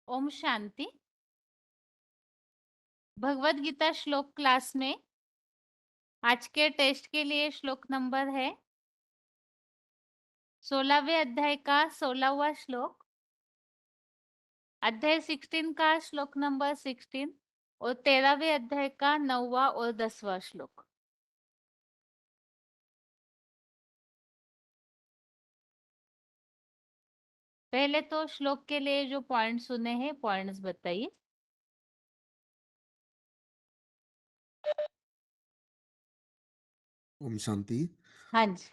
ओम शांति। भगवत गीता श्लोक क्लास में आज के टेस्ट के लिए श्लोक नंबर है 16वें अध्याय का 16वां श्लोक, अध्याय 16 का श्लोक नंबर 16 और 13वें अध्याय का 9वां और 10वां श्लोक। पहले तो श्लोक के लिए जो पॉइंट्स सुने हैं पॉइंट्स बताइए। ओम शांति। हाँ जी।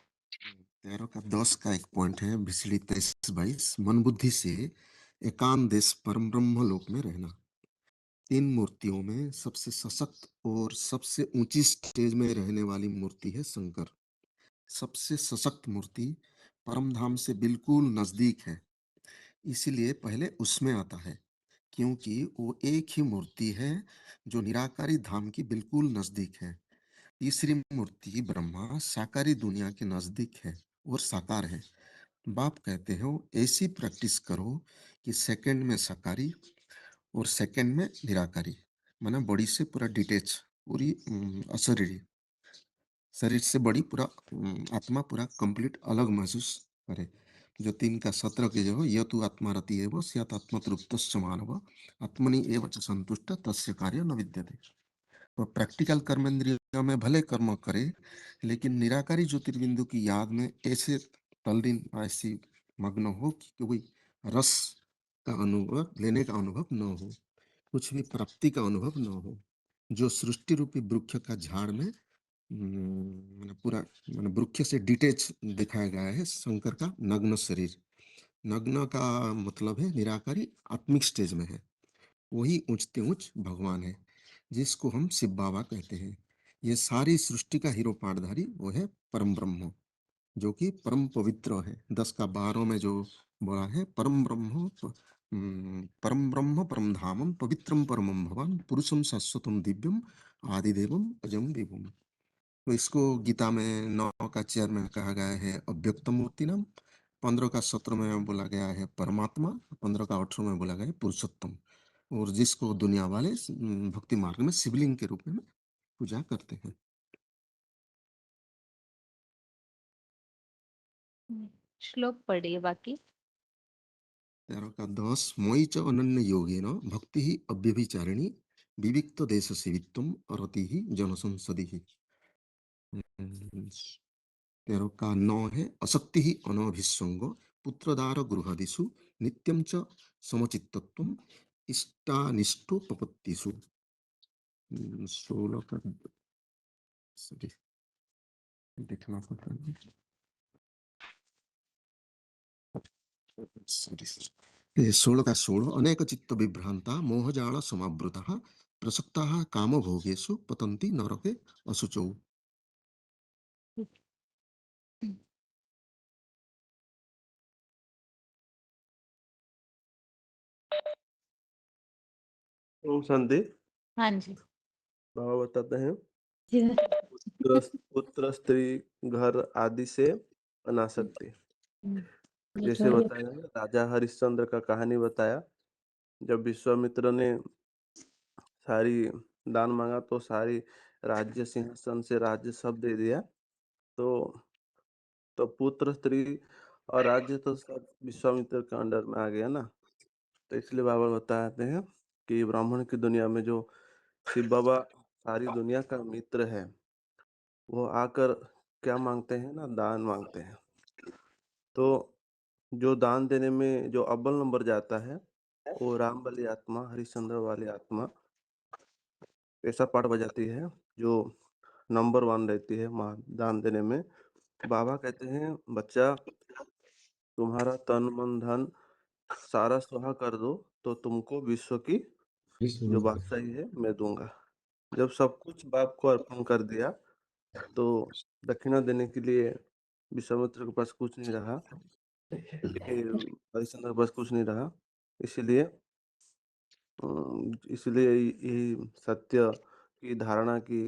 13 का 10 का एक पॉइंट है, बिसली 23-22, मन बुद्धि से एकांत देश परम ब्रह्म लोक में रहना। तीन मूर्तियों में सबसे सशक्त और सबसे ऊंची स्टेज में रहने वाली मूर्ति है शंकर। सबसे सशक्त मूर्ति परम धाम से बिल्कुल नजदीक है, इसीलिए पहले उसमें आता है, क्योंकि वो एक ही मूर्ति है जो निराकारी धाम की बिल्कुल नजदीक है। तीसरी मूर्ति ब्रह्मा साकारी दुनिया के नजदीक है और साकार है। बाप कहते हो ऐसी प्रैक्टिस करो कि सेकंड में साकारी और सेकंड में निराकारी, माना बॉडी से पूरा डिटेच, पूरी अशरीरी, शरीर से बड़ी पूरा आत्मा पूरा कंप्लीट अलग महसूस करे। जो 3 का 17 के जो यह तू आत्मा रति एव स्यात् आत्मतृप्तस्य मानव आत्मनि एव च संतुष्ट तस्य कार्य न विद्यते। तो प्रैक्टिकल कर्मेंद्रियों में भले कर्म करे, लेकिन निराकारी ज्योतिर्बिंदु की याद में ऐसे तल्लीन, ऐसी मग्न हो कि कोई रस का अनुभव, लेने का अनुभव न हो, कुछ भी प्राप्ति का अनुभव न हो। जो सृष्टि रूपी वृक्ष का झाड़ में पूरा वृक्ष से डिटेच दिखाया गया है शंकर का नग्न शरीर। नग्न का मतलब है निराकारी आत्मिक स्टेज में है, वही ऊंचते ऊंच भगवान है जिसको हम शिव बाबा कहते हैं। ये सारी सृष्टि का हीरो पाठधारी वो है परम ब्रह्म, जो कि परम पवित्र है। 10 का 12 में जो बोला है परम ब्रह्म, परम ब्रह्म परम धामम पवित्रम परमम भवान पुरुषम शाश्वतम दिव्यम आदिदेवम अजम विभुम। तो इसको गीता में 9 का 4 में कहा गया है अव्यक्त मूर्ति नाम, 15 का 17 में बोला गया है परमात्मा, 15 का 18 में बोला गया है पुरुषोत्तम, और जिसको दुनिया वाले भक्ति मार्ग में शिवलिंग के रूप में पूजा करते हैं। श्लोक पढ़िए बाकी। 13 का 10 मोई च अनन्य योगेन भक्ति ही अव्यभिचारिणी विविक्त देश सेवित्वम अरति ही जनसंसदि ही। 13 का 9 है असक्ति ही अनभिसंग पुत्रदार गृहादिषु नित्यं च समचित्तत्वम इष्टानिष्टो पपत्तिषु। 16 का सॉरी देखना पड़ता है, सॉरी 16 का 16 अनेक चित्त विभ्रांता मोहजाल समावृतः प्रसक्ताः कामभोगेषु पतन्ति नरके असुचौ। ओम शांति। हाँ जी। बाबा बताते हैं पुत्र स्त्री घर आदि से अनासक्ति। जैसे बताया ना, राजा हरिश्चंद्र का कहानी बताया। जब विश्वामित्र ने सारी दान मांगा तो सारी राज्य सिंहासन से राज्य सब दे दिया। तो पुत्र स्त्री और राज्य तो सब विश्वामित्र के अंडर में आ गया ना। तो इसलिए बाबा बताते हैं कि ब्राह्मण की दुनिया में जो शिव बाबा सारी दुनिया का मित्र है, वो आकर क्या मांगते हैं ना, दान मांगते हैं। तो जो दान देने में जो अव्वल नंबर जाता है वो राम वाली आत्मा, हरिश्चंद्र वाली आत्मा ऐसा पाठ बजाती है जो नंबर 1 रहती है दान देने में। बाबा कहते हैं बच्चा, तुम्हारा तन मन धन सारा स्वाहा कर दो तो तुमको विश्व की जो बादशाही है मैं दूंगा। जब सब कुछ बाप को अर्पण कर दिया तो दक्षिणा देने के लिए विश्वामित्र के पास कुछ नहीं रहा, हरिश्चंद्र के पास कुछ नहीं रहा। इसलिए ये सत्य की धारणा की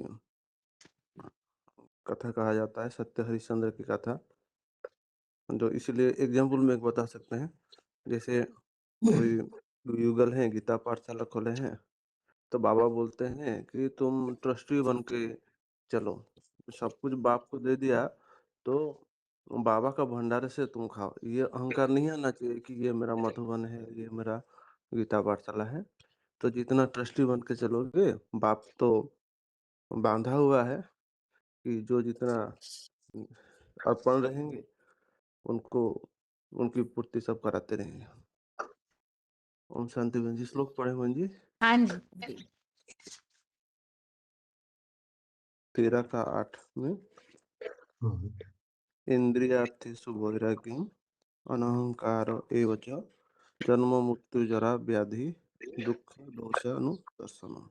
कथा कहा जाता है, सत्य हरिश्चंद्र की कथा। जो इसलिए एग्जाम्पल में एक बता सकते हैं, जैसे कोई युगल हैं, गीता पाठशाला खोले हैं, तो बाबा बोलते हैं कि तुम ट्रस्टी बन के चलो, सब कुछ बाप को दे दिया तो बाबा का भंडारे से तुम खाओ। ये अहंकार नहीं आना चाहिए कि ये मेरा मधुबन है, ये मेरा गीता पाठशाला है। तो जितना ट्रस्टी बन के चलोगे, बाप तो बांधा हुआ है कि जो जितना अर्पण रहेंगे उनको उनकी पूर्ति सब कराते रहेंगे। ओम शांति बहन जी, श्लोक पढ़े बहन जी। हाँ जी। 13 का 8 में इंद्रियार्थेषु वैराग्यम अनहंकार एव च जन्म मृत्यु जरा व्याधि दुख दोषानुदर्शनम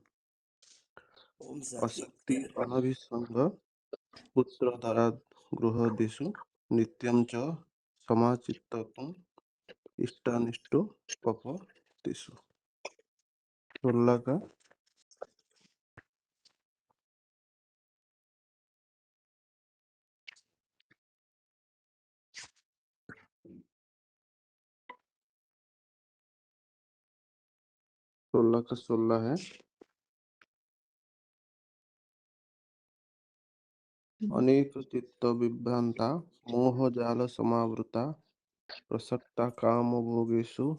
ओम शांति। अशक्ति अनभिसंग पुत्रधरा गृहदिषु नित्यं च समाचित्तत्वं इष्टानिष्टो पपतिषु। 16 का 16 है। अनेक चित्त विभ्रांता मोह जाल समावृता प्रसक्ता काम भोगेशु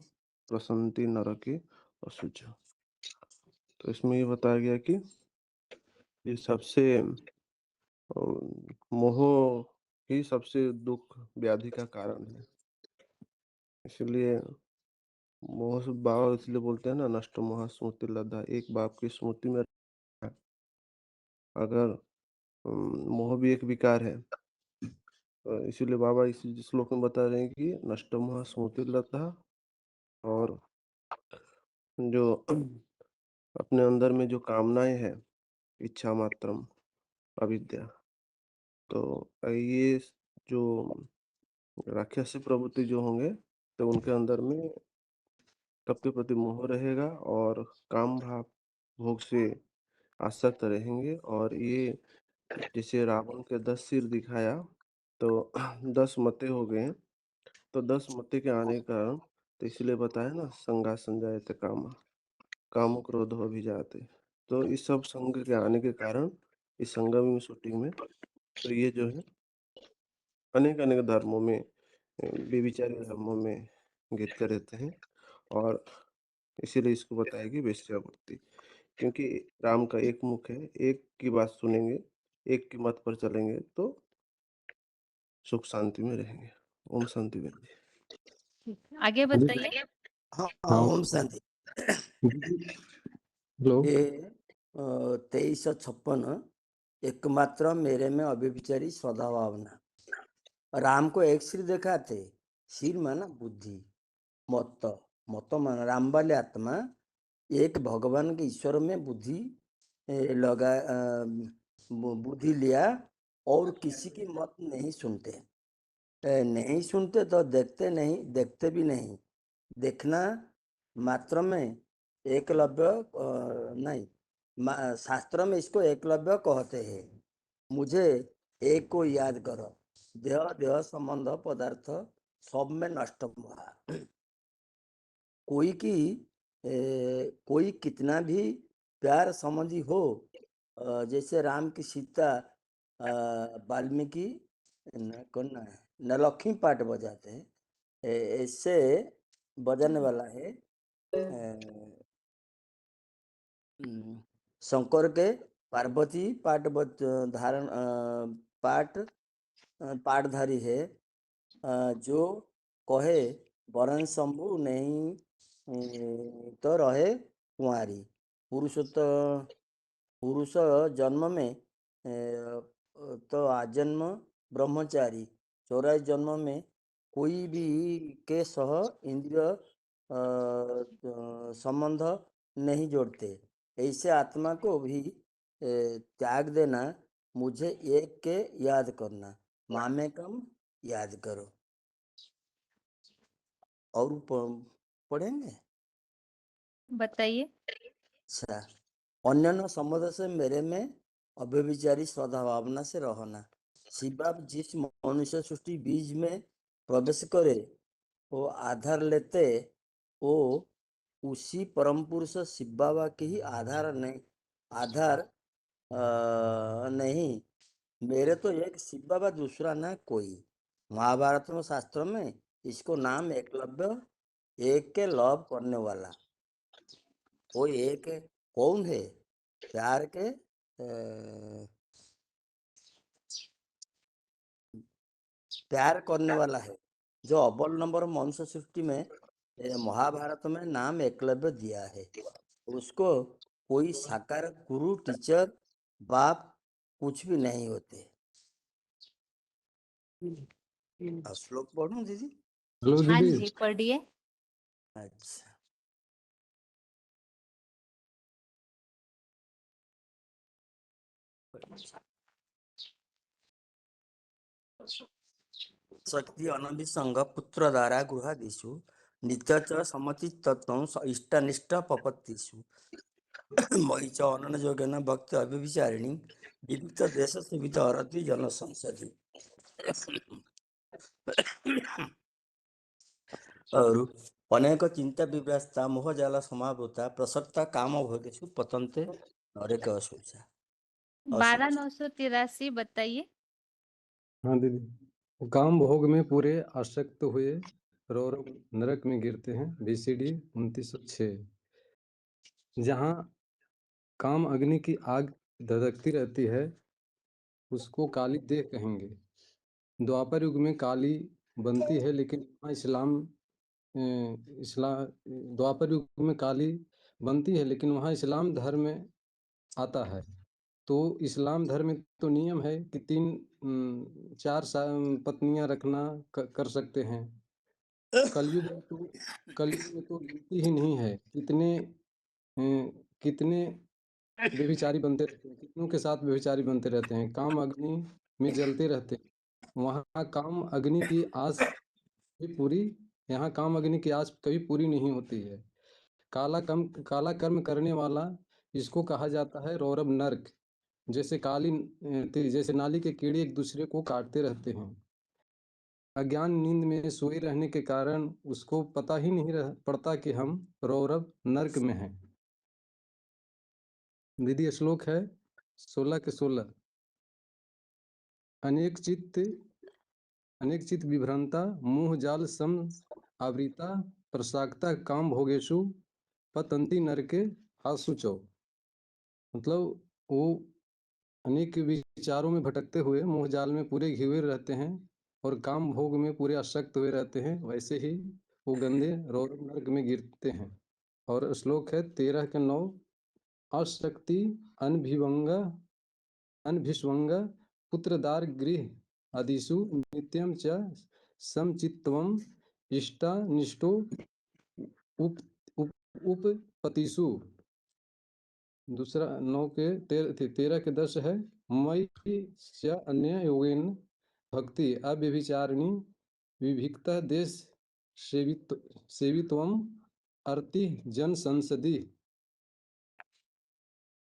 प्रसन्ति नरके असुच। तो इसमें ये बताया गया कि ये सबसे मोह ही सबसे दुख व्याधि का कारण है। इसलिए मोह से बाबा इसलिए बोलते हैं ना, नष्ट मोह स्मृति लद्धा। एक बाप की स्मृति में अगर मोह भी एक विकार है, तो इसीलिए बाबा इस श्लोक में बता रहे हैं कि नष्ट मोह स्मृति लद्धा, और जो अपने अंदर में जो कामनाएं हैं, इच्छा मात्रम अविद्या, तो ये जो राक्षसी प्रवृत्ति जो होंगे, तो उनके अंदर में तप के प्रति मोह रहेगा और काम भाव भोग से आसक्त रहेंगे। और ये जैसे रावण के 10 सिर दिखाया तो 10 मते हो गए, तो 10 मते के आने के कारण, तो इसलिए बताया ना, संगा संजायते कामा काम क्रोध अभिजाते। तो इस सब संग के आने के कारण इस संगम शूटिंग में, तो ये जो है अनेक अनेक धर्मों में, व्यभिचारी धर्मों में गिरते रहते हैं। और इसीलिए इसको बताया कि वेश्यावृत्ति, क्योंकि राम का एक मुख है, एक की बात सुनेंगे, एक की मत पर चलेंगे तो सुख शांति में रहेंगे। ओम शांति बहन जी। ठीक है, आगे बताइए। हाँ हाँ। ओम शांति। हेलो। ये 2356 एकमात्र मेरे में अव्यभिचारी सदाभावना। राम को एक सिर दिखाते, सिर माना बुद्धि, मत, मत माना राम वाले आत्मा, एक भगवान के ईश्वर में बुद्धि लगा, बुद्धि लिया और किसी की मत नहीं सुनते। नहीं सुनते तो देखते नहीं, देखते भी नहीं। देखना मात्र में एकलव्य नहीं, शास्त्र में इसको एकलव्य कहते हैं। मुझे एक को याद करो, देह देह संबंध पदार्थ सब में नष्ट हुआ। कोई कितना भी प्यार समझी हो, जैसे राम की सीता वाल्मीकि कौन है न लक्ष्मी पाठ बजाते हैं, ऐसे बजाने वाला है शंकर के पार्वती पाठ धारण पाठधारी है, जो कहे वरण शंभु नहीं तो रहे कुंवारी। पुरुष जन्म में तो आजन्म ब्रह्मचारी, 84 जन्म में कोई भी के सह इंद्रिय संबंध नहीं जोड़ते। ऐसे आत्मा को भी त्याग देना, मुझे एक के याद करना, मामेकम याद करो। और पढ़ेंगे। बताइए। अच्छा, अन्य संबंध से मेरे में अव्यभिचारी सद्भावना से रहना। शिवा जिस मनुष्य सृष्टि बीज में प्रवेश करे, वो आधार लेते, वो उसी परम पुरुष शिव बाबा के ही आधार नहीं, मेरे तो एक शिव बाबा दूसरा ना कोई। महाभारत में शास्त्रों में इसको नाम एकलव्य, एक के लव करने वाला। वो एक कौन है? प्यार के प्यार करने वाला है, जो अव्वल नंबर मनुष्य सृष्टि में महाभारत में नाम एकलव्य दिया है। उसको कोई साकार गुरु, टीचर, बाप कुछ भी नहीं होते। अब श्लोक पढ़ूं दीदी? हेलो हाँ दीदी। जी, पढ़िए। अच्छा, शक्ति अनभिसंग पुत्र द्वारा गृहादिषु नित्य च समचित्तत्वं इष्टनिष्ठ पपत्तिषु मयि च अनन्य योगेन भक्ति अव्यभिचारिणी विविध देश सुविध हरति जन संसदि। और अनेक चिंता विव्यस्ता मोह जाला समावृता प्रसक्ता काम भोगेषु पतन्ते नरक असुचा। 12983 बताइए। हाँ दीदी। काम भोग में पूरे आसक्त हुए रौरव नरक में गिरते हैं। बीसीडी 2906। जहाँ काम अग्नि की आग धधकती रहती है उसको काली देह कहेंगे। द्वापर युग में काली बनती है, लेकिन द्वापर युग में काली बनती है, लेकिन वहाँ इस्लाम धर्म में आता है। तो इस्लाम धर्म में तो नियम है कि 4 पत्नियां रखना कर सकते हैं। कलयुग में तो गिनती ही नहीं है कितने व्यभिचारी बनते रहते हैं, कितनों के साथ व्यभिचारी बनते रहते हैं। काम अग्नि में जलते रहते हैं। वहाँ काम अग्नि की आस भी पूरी यहाँ काम अग्नि की आस कभी पूरी नहीं होती है। काला कर्म करने वाला इसको कहा जाता है रौरव नरक। जैसे नाली के कीड़े एक दूसरे को काटते रहते हैं। अज्ञान नींद में सोए रहने के कारण उसको पता ही नहीं पड़ता कि हम रौरव नरक में हैं। दीदी श्लोक है 16 के 16। अनेक चित्त विभ्रांता मोह जाल सम आवृता प्रसाक्ता काम भोगेशु पतंती नरके आसुचौ। मतलब वो अनेक विचारों में भटकते हुए मोह जाल में पूरे घिरे रहते हैं और काम भोग में पूरे आसक्त हुए रहते हैं। वैसे ही वो गंदे रौरव नरक में गिरते हैं। और श्लोक है 13 के 9। अशक्ति अनभिष्वंग पुत्रदार गृह आदिषु नित्यं च समचित्तवम् इष्टानिष्टो उपपतिषु। दूसरा 9 के 13 के 10 है। मयि च अन्य योगेन भक्ति अव्यभिचारिणी विभिक्ता देश सेवित्वम् अर्ति जन संसदि।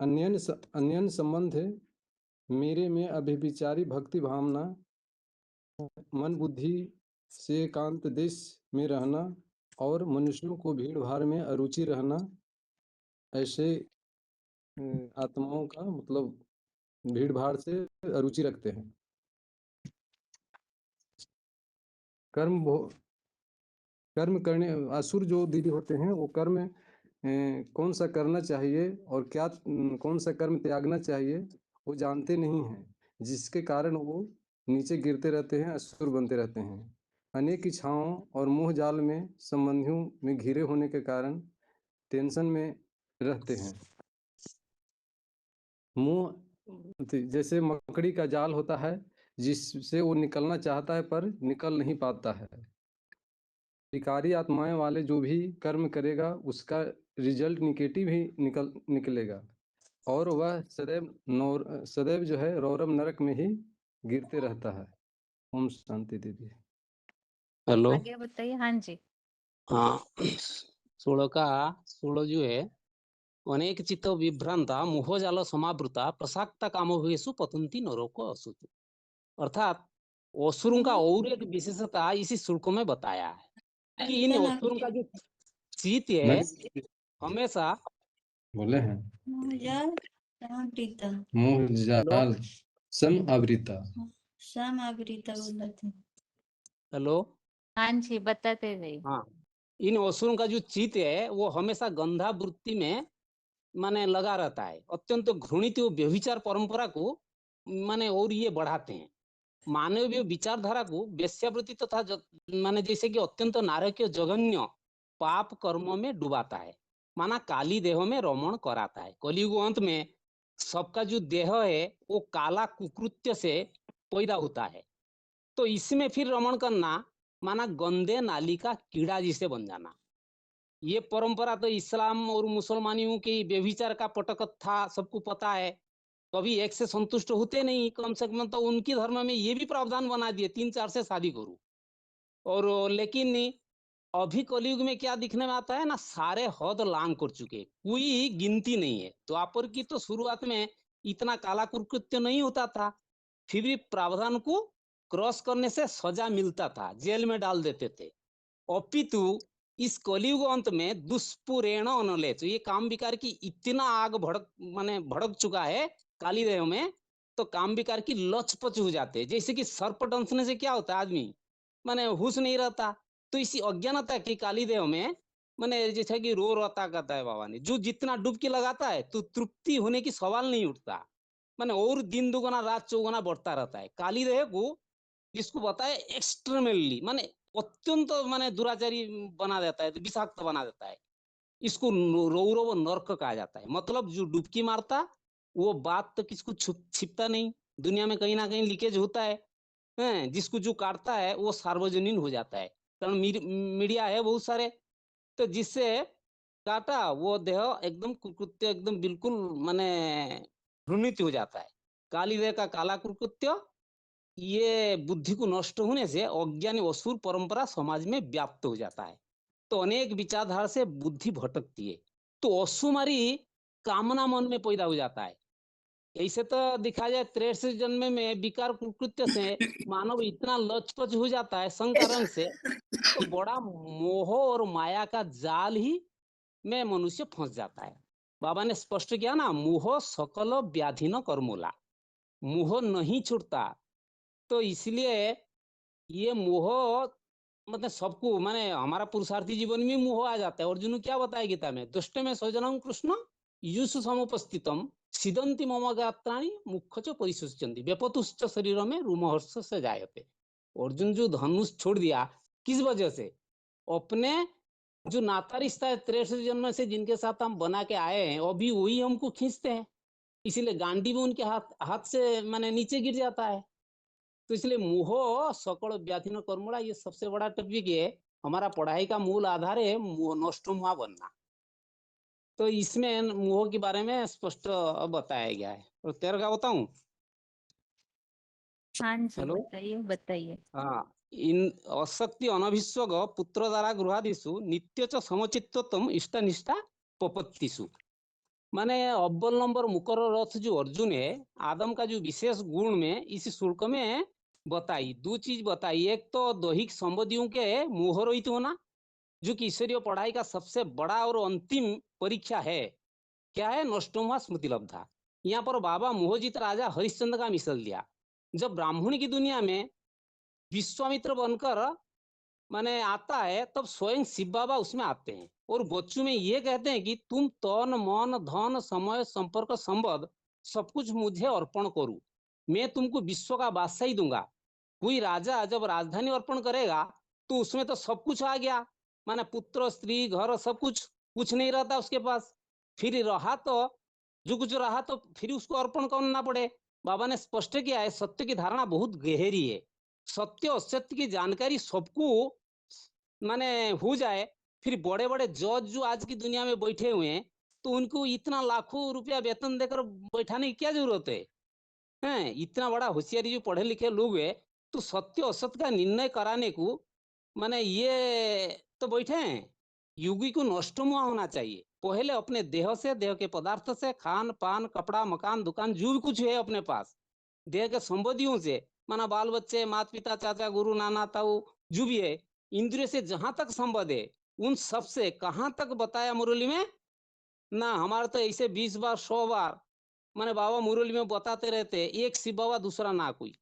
अन्यन संबंध है मेरे में अव्यभिचारी भक्ति भावना, मन बुद्धि से एकांत देश में रहना और मनुष्यों को भीड़ भाड़ में अरुचि रहना, ऐसे आत्माओं का मतलब भीड़ भाड़ से अरुचि रखते हैं। कर्म करने असुर जो दीदी होते हैं वो कर्म कौन सा करना चाहिए और क्या कौन सा कर्म त्यागना चाहिए वो जानते नहीं हैं, जिसके कारण वो नीचे गिरते रहते हैं, असुर बनते रहते हैं। अनेक इच्छाओं और मोह जाल में संबंधियों में घिरे होने के कारण टेंशन में रहते हैं। मोह जैसे मकड़ी का जाल होता है जिससे वो निकलना चाहता है पर निकल नहीं पाता है। विकारी आत्माएं वाले जो भी कर्म करेगा उसका रिजल्ट निगेटिव ही निकलेगा और वह सदैव जो है रौरव नरक में ही गिरते रहता है। ओम शांति दीदी। हेलो। आगे बताइए। हाँ जी। हाँ 16 जो है अनेक चित्त विभ्रांता मोह जाल समावृता प्रसाक्ता कामोभेषु पतन्ति नरको असुचु। अर्थात असुरों का और एक विशेषता इसी श्लोक में बताया है कि इन असुरों का जो चित्त है मैं हमेशा बोले हैं मोहजाल समावृता मोह जाल सम आवृता। समावृता बोला था। हेलो हाँ जी, बताते रहिए। हाँ, इन असुरों का जो चित्त है वो हमेशा गंधा वृत्ति में माने लगा रहता है। अत्यंत घृणित वो व्यभिचार परंपरा को माने और ये बढ़ाते हैं। मानवीय विचारधारा को वेश्यावृत्ति तथा माने जैसे कि अत्यंत नारकीय जघन्य पाप कर्म में डुबाता है। माना काली देह में रमण कराता है। कलयुग अंत में सबका जो देह है वो काला कुकृत्य से पैदा होता है। तो इसमें फिर रमण करना माना गंदे नाली का कीड़ा जिसे बन जाना। ये परंपरा तो इस्लाम और मुसलमानियों की व्यभिचार का पटकथा सबको पता है। कभी एक से संतुष्ट होते नहीं, कम से कम तो उनकी धर्म में ये भी प्रावधान बना दिए 3-4 से शादी करो। और लेकिन अभी कलयुग में क्या दिखने में आता है ना, सारे हद लांग कर चुके, कोई गिनती नहीं है। द्वापर की तो शुरुआत में इतना काला कुकृत्य नहीं होता था, फिर भी प्रावधान को क्रॉस करने से सजा मिलता था, जेल में डाल देते थे। अपितु इस कलयुग अंत में दुष्पुरेण अनलेच, ये काम विकार की इतना आग भड़क चुका है काली देह में, तो काम विकार की लचपच हो जाते हैं। जैसे कि सर्प डंसने से क्या होता है, आदमी माने होश नहीं रहता। तो इसी अज्ञानता की काली देह में माने जैसे कि रो रोता कहता है बाबा ने, जो जितना डुबकी लगाता है तो तृप्ति होने की सवाल नहीं उठता, माने और दिन दुगुना रात चौगुना बढ़ता रहता है। काली देह को जिसको बताए एक्सट्रीमली माने अत्यंत माने दुराचारी बना देता है, विषाक्त बना देता है। इसको रौरव नर्क कहा जाता है। मतलब जो डुबकी मारता वो बात तो किसको छिपता नहीं, दुनिया में कहीं ना कहीं लीकेज होता है। जिसको जो काटता है वो सार्वजनीन हो जाता है, कारण मीडिया है बहुत सारे। तो जिससे काटा वो देह एकदम कुकृत्य एकदम बिल्कुल माने घृणित हो जाता है। काली देह का काला कुकृत्य ये बुद्धि को नष्ट होने से अज्ञानी असुर परंपरा समाज में व्याप्त हो जाता है। तो अनेक विचारधारा से बुद्धि भटकती है, तो असुमारी कामना मन में पैदा हो जाता है। ऐसे तो दिखा जाए 63 जन्म में विकार कुकृत्य से मानव इतना लचपच हो जाता है संकरण से, तो बड़ा मोह और माया का जाल ही में मनुष्य फंस जाता है। बाबा ने स्पष्ट किया ना, मोह सकल व्याधि न कर्मूला, मोह नहीं छूटता। तो इसलिए ये मोह मतलब सबको माने हमारा पुरुषार्थी जीवन में मोह आ जाता है। अर्जुन क्या बताया गीता में, दुष्ट में स्वजनम कृष्ण युषु समुपस्थितम सिदंति मम गात्राणि मुख्य च परिशुष्यन्ति व्यपतुश्च शरीर में रूमहर्ष से जायते। अर्जुन जो धनुष छोड़ दिया किस वजह से, अपने जो नाता रिश्ता है 63 जन्म से जिनके साथ हम बना के आए हैं अभी वही हमको खींचते हैं, इसीलिए गांडी में उनके हाथ से माने नीचे गिर जाता है। तो इसलिए मोह सकल व्याधि न कर्मणा, ये सबसे बड़ा टॉपिक है। हमारा पढ़ाई का मूल आधार है मोह नष्ट मुआ बनना। तो इसमें मोह के बारे में स्पष्ट बताया गया है। और 13 का बताऊं। हाँ जी, हेलो बताइए बताइए। हाँ, इन अशक्ति अनभिस्वग पुत्र द्वारा गृहादिषु नित्य च समचित्तम इष्टनिष्ठा पपत्तिषु। माने अव्वल नंबर मुकर रथ जो अर्जुन है, आदम का जो विशेष गुण में इस श्लोक में बताई, दो चीज बताई। एक तो दैहिक संबंधियों के मोह रहित होना, जो कि ईश्वरीय पढ़ाई का सबसे बड़ा और अंतिम परीक्षा है। क्या है, नष्टोमा स्मृति लब्धा। यहाँ पर बाबा मोहजित राजा हरिश्चंद्र का मिसल दिया। जब ब्राह्मण की दुनिया में विश्वामित्र बनकर माने आता है, तब स्वयं शिव बाबा उसमें आते हैं और बच्चों में ये कहते हैं कि तुम तन मन धन समय संपर्क संबंध सब कुछ मुझे अर्पण करो, मैं तुमको विश्व का बादशाही दूंगा। कोई राजा जब राजधानी अर्पण करेगा तो उसमें तो सब कुछ आ गया, माने पुत्र स्त्री घर सब कुछ नहीं रहता उसके पास। फिर रहा तो जो कुछ रहा तो फिर उसको अर्पण करना पड़े। बाबा ने स्पष्ट किया है, सत्य की धारणा बहुत गहरी है। सत्य असत्य की जानकारी सबको माने हो जाए, फिर बड़े बड़े जज जो आज की दुनिया में बैठे हुए हैं, तो उनको इतना लाखों रुपया वेतन देकर बैठाने की क्या जरूरत है? इतना बड़ा होशियारी जो पढ़े लिखे लोग है, तो सत्य असत्य का निर्णय कराने को माने ये तो बैठे हैं। युगी को नष्ट मुआ होना चाहिए। पहले अपने देह से, देह के पदार्थ से, खान पान कपड़ा मकान दुकान जो भी कुछ है अपने पास, देह के संबंधियों से, माना बाल बच्चे माता पिता चाचा गुरु नाना ताऊ जो भी है, इंद्रिय से जहां तक संबंध है उन सब से कहाँ तक बताया मुरली में ना? हमारे तो ऐसे 20 बार 100 बार माने बाबा मुरली में बताते रहते, एक शिव बाबा दूसरा ना कोई।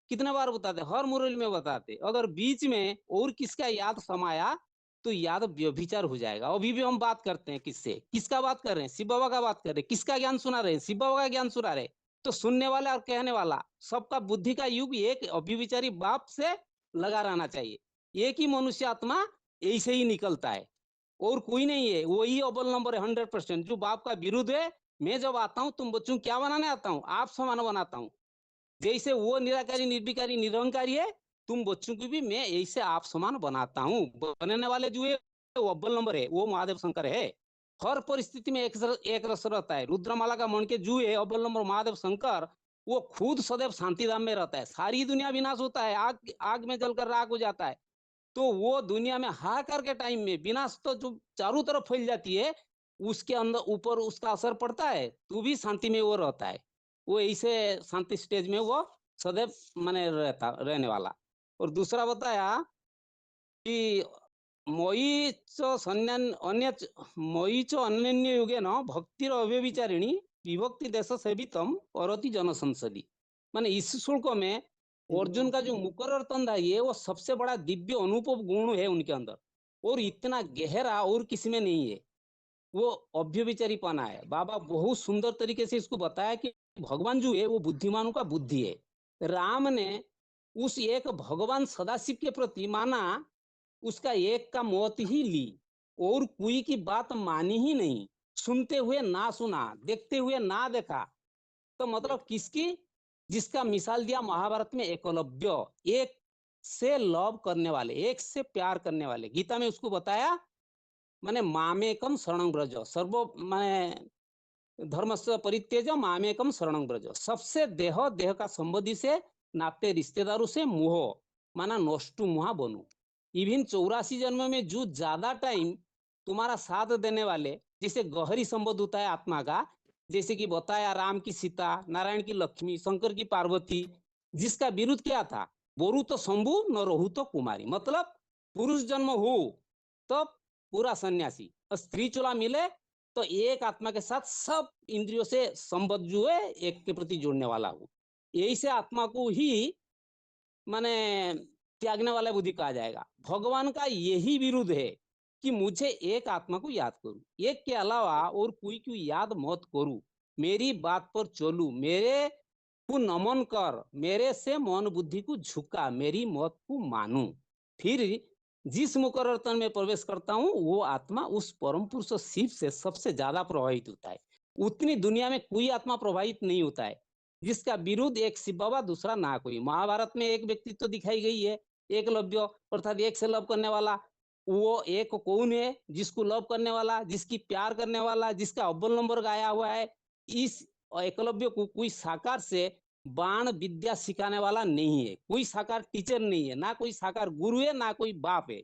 कितने बार बताते? हर मुरली में बताते। अगर बीच में और किसका याद समाया तो याद व्यभिचार हो जाएगा। अभी भी हम बात करते हैं किससे? किसका बात कर रहे हैं? शिव बाबा का बात कर रहे हैं। किसका ज्ञान सुना रहे हैं? शिव बाबा का ज्ञान सुना रहे हैं। तो सुनने वाला और कहने वाला सबका बुद्धि का युग एक अभिविचारी बाप से लगा रहना चाहिए। एक ही मनुष्य आत्मा ऐसे ही निकलता है और कोई नहीं है। वही अव्वल नंबर है 100%। जो बाप का विरुद्ध है, मैं जब आता हूँ तुम बच्चों को क्या बनाने आता हूँ? आप समान बनाता हूँ। जैसे वो निराकारी निर्विकारी निरंकारी है, तुम बच्चों को भी मैं ऐसे आप समान बनाता हूँ। बनने वाले जो है वो अव्वल नंबर है, वो महादेव शंकर है। हर परिस्थिति में एक रस रहता है। रुद्रमाला का मन के जू है अव्वल नंबर महादेव शंकर, वो खुद सदैव शांति धाम में रहता है। सारी दुनिया विनाश होता है, आग आग में जलकर राख हो जाता है। तो वो दुनिया में हाहाकार के टाइम में विनाश तो जो चारों तरफ फैल जाती है, उसके अंदर ऊपर उसका असर पड़ता है, तो भी शांति में वो रहता है। वो ऐसे शांति स्टेज में वो सदैव माने रहने वाला। और दूसरा बताया कि मयि च सन्यान अन्य मयि च अन्य युगे न भक्तिर अव्यभिचारिणी विभक्ति देश सेवितम करोति जन संसदी। माने इस श्लोक में अर्जुन का जो मुकर्रर तंदा है वो सबसे बड़ा दिव्य अनुपम गुण है उनके अंदर, और इतना गहरा और किसी में नहीं है। वो अव्यभिचारी पाना है। बाबा बहुत सुंदर तरीके से इसको बताया कि भगवान जो है वो बुद्धिमानों का बुद्धि है। राम ने उस एक भगवान सदाशिव के प्रति माना, उसका एक का मौत ही ली और कोई की बात मानी ही नहीं, सुनते हुए ना सुना, देखते हुए ना देखा। तो मतलब किसकी? जिसका मिसाल दिया महाभारत में एकलव्य, एक से लव करने वाले, एक से प्यार करने वाले। गीता में उसको बताया माने मामेकम शरणं ब्रज, सर्व माने धर्मस्य परित्यज मामेकम शरणं ब्रज। सबसे देह का संबंधी से, नाते रिश्तेदारों से मोह माना नष्टु मुहा बनो। इवन 84 जन्म में जो ज्यादा टाइम तुम्हारा साथ देने वाले, जिसे गहरी संबंध होता है आत्मा का, जैसे कि बताया राम की सीता, नारायण की लक्ष्मी, शंकर की पार्वती। जिसका विरुद्ध क्या था? बोरू तो शंभु न रहू तो कुमारी। मतलब पुरुष जन्म हो तो पूरा सन्यासी, और स्त्री चूल्हा मिले तो एक आत्मा के साथ सब इंद्रियों से संबद्ध जो है एक के प्रति जोड़ने वाला हो। यही से आत्मा को ही माने त्यागने वाला बुद्धि कहा जाएगा। भगवान का यही विरुद्ध है कि मुझे एक आत्मा को याद करूं, एक के अलावा और कोई को याद मत करूं, मेरी बात पर चलू, मेरे को नमन कर, मेरे से मन बुद्धि को झुका, मेरी मौत को मानू। फिर जिस मुकर्रर तन में प्रवेश करता हूँ वो आत्मा उस परम पुरुष शिव से सबसे ज्यादा प्रभावित होता है। उतनी दुनिया में कोई आत्मा प्रभावित नहीं होता है जिसका विरुद्ध एक शिव बाबा, दूसरा ना कोई। महाभारत में एक व्यक्तित्व तो दिखाई गई है, एकलव्य, अर्थात एक से लव करने वाला। वो एक कौन है? जिसको लव करने वाला, जिसकी प्यार करने वाला, जिसका अव्वल नंबर गाया हुआ है। इस एकलव्य को कोई साकार से बाण विद्या सिखाने वाला नहीं है, कोई साकार टीचर नहीं है, ना कोई साकार गुरु है, ना कोई बाप है।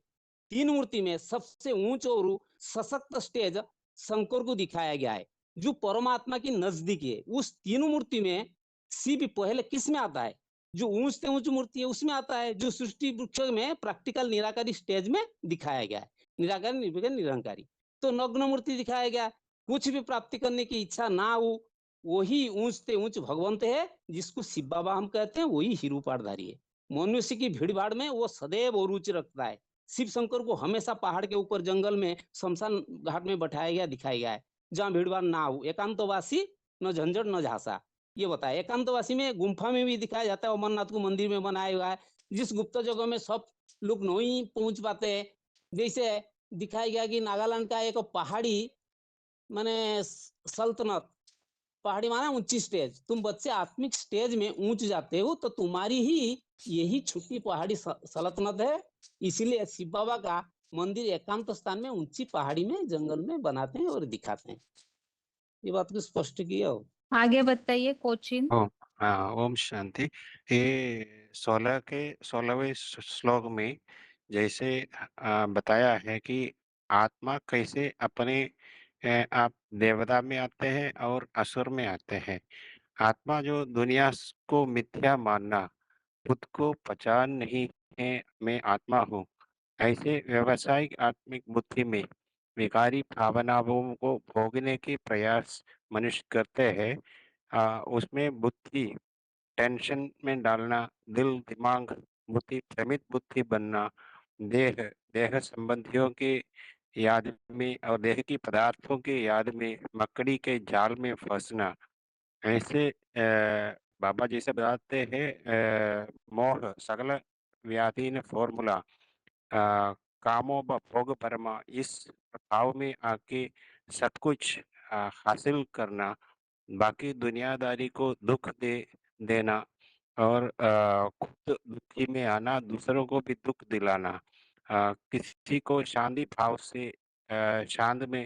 तीन मूर्ति में सबसे ऊंच और सशक्त स्टेज शंकर को दिखाया गया है, जो परमात्मा की नजदीक है। उस तीनों मूर्ति में शिव पहले किस में आता है? जो ऊंच से ऊंच मूर्ति है उसमें आता है, जो सृष्टि वृक्ष में प्रैक्टिकल निराकारी स्टेज में दिखाया गया है। निराकारी निर्विकार निरंकारी तो नग्न मूर्ति दिखाया गया। कुछ भी प्राप्ति करने की इच्छा ना हो, वही ऊंच से ऊंच भगवंत है, जिसको शिव बाबा हम कहते हैं, वही हीरू पाठधारी है। मनुष्य की भीड़ भाड़ में वो सदैव रुचि रखता है। शिव शंकर को हमेशा पहाड़ के ऊपर जंगल में शमशान घाट में बैठाया गया, दिखाया गया है, जहाँ भीड़ भाड़ ना हो। एकांतवासी, न झंझट न झांसा, ये बताया। एकांतवासी में गुम्फा में भी दिखाया जाता है, अमरनाथ को मंदिर में बनाया हुआ है, जिस गुप्त जगह में सब लोग नहीं पहुंच पाते। जैसे दिखाया गया कि नागालैंड का एक पहाड़ी माने सल्तनत, पहाड़ी माना ऊंची स्टेज, तुम बच्चे आत्मिक स्टेज में ऊंच जाते हो तो तुम्हारी ही यही छोटी पहाड़ी सल्तनत है। इसीलिए शिव बाबा का मंदिर एकांत स्थान में ऊंची पहाड़ी में जंगल में बनाते हैं और दिखाते हैं। ये बात को स्पष्ट किया हो। आगे बताइए कोचिन। ओम ओम शांति। ये 16वें श्लोक में जैसे बताया है कि आत्मा कैसे अपने आप देवता में आते हैं और असुर में आते हैं। आत्मा जो दुनिया को मिथ्या मानना, खुद को पहचान नहीं है मैं आत्मा हूँ, ऐसे व्यावसायिक आत्मिक बुद्धि में विकारी भावनाओं को भोगने के प्रयास मनुष्य करते हैं। उसमें बुद्धि टेंशन में डालना, दिल दिमाग बुद्धि भ्रमित बुद्धि बनना, देह देह संबंधियों के याद में और देह की पदार्थों के याद में मकड़ी के जाल में फंसना। ऐसे बाबा जी से बताते हैं मोह सकल व्याधीन फॉर्मूला कामों व भोग परमा इस भाव में आके सब कुछ हासिल करना, बाकी दुनियादारी को दुख देना और खुद दुखी में आना, दूसरों को भी दुख दिलाना, किसी को शांति भाव से शांत में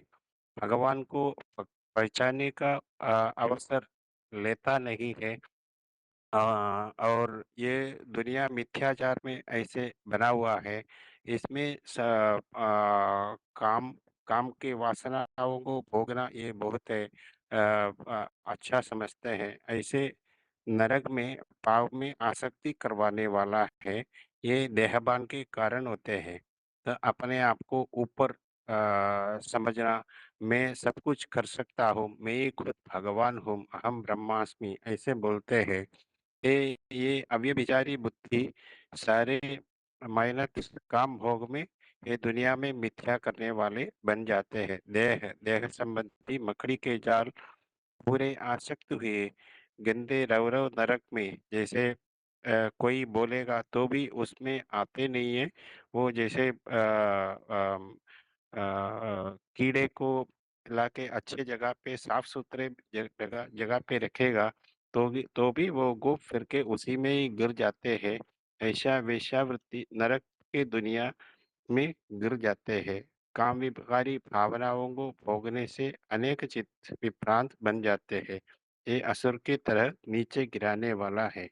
भगवान को पहचानने का अवसर लेता नहीं है। और ये दुनिया मिथ्याचार में ऐसे बना हुआ है। इसमें काम काम की वासनाओं को भोगना ये बहुत अच्छा समझते हैं। ऐसे नरक में पाप में आसक्ति करवाने वाला है। ये देहभान के कारण होते हैं। तो अपने आप को ऊपर समझना, मैं सब कुछ कर सकता हूँ, मैं ही खुद भगवान हूँ, अहम ब्रह्मास्मि ऐसे बोलते हैं। ये अव्यभिचारी बुद्धि सारे मेहनत काम भोग में ये दुनिया में मिथ्या करने वाले बन जाते हैं। देह देह संबंधी मकड़ी के जाल पूरे आसक्त हुए गंदे रौरव नरक में जैसे कोई बोलेगा तो भी उसमें आते नहीं है। वो जैसे कीड़े को लाके अच्छे जगह पे साफ सुथरे जगह जगह पे रखेगा तो भी वो घूम फिर के उसी में ही गिर जाते हैं। ऐसा वेश्यावृत्ति नरक के दुनिया में गिर जाते हैं। काम विकारी भावनाओं को भोगने से अनेक चित्त विभ्रांत बन जाते हैं। ये असुर की तरह नीचे गिराने वाला है।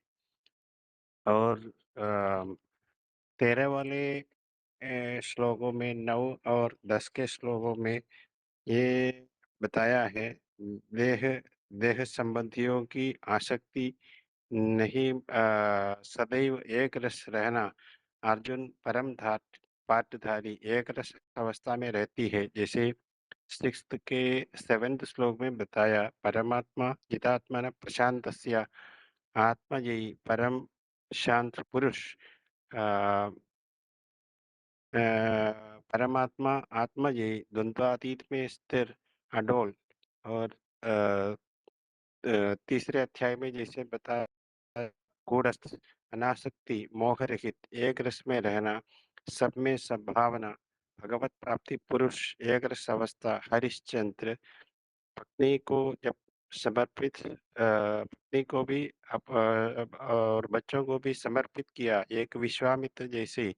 और 13 वाले श्लोकों में 9 और 10 के श्लोकों में ये बताया है देह देह संबंधियों की आसक्ति नहीं, सदैव एक रस रहना। अर्जुन परम पाठधारी एक रस अवस्था में रहती है। जैसे 6th के 7th श्लोक में बताया, परमात्मा जितात्मा प्रशांतस्य आत्मजयी परम शांत पुरुष अ, परमात्मा आत्मजयी द्वंद्वातीत में स्थिर अडोल। और तीसरे अध्याय में जैसे बताया कूटस्थ अनासक्ति मोह रहित एक रस में रहना, सब में सद्भावना भगवत प्राप्ति पुरुष एक रस अवस्था। हरिश्चंद्र पत्नी को जब समर्पित पत्नी को भी और बच्चों को भी समर्पित किया, एक विश्वामित्र जैसे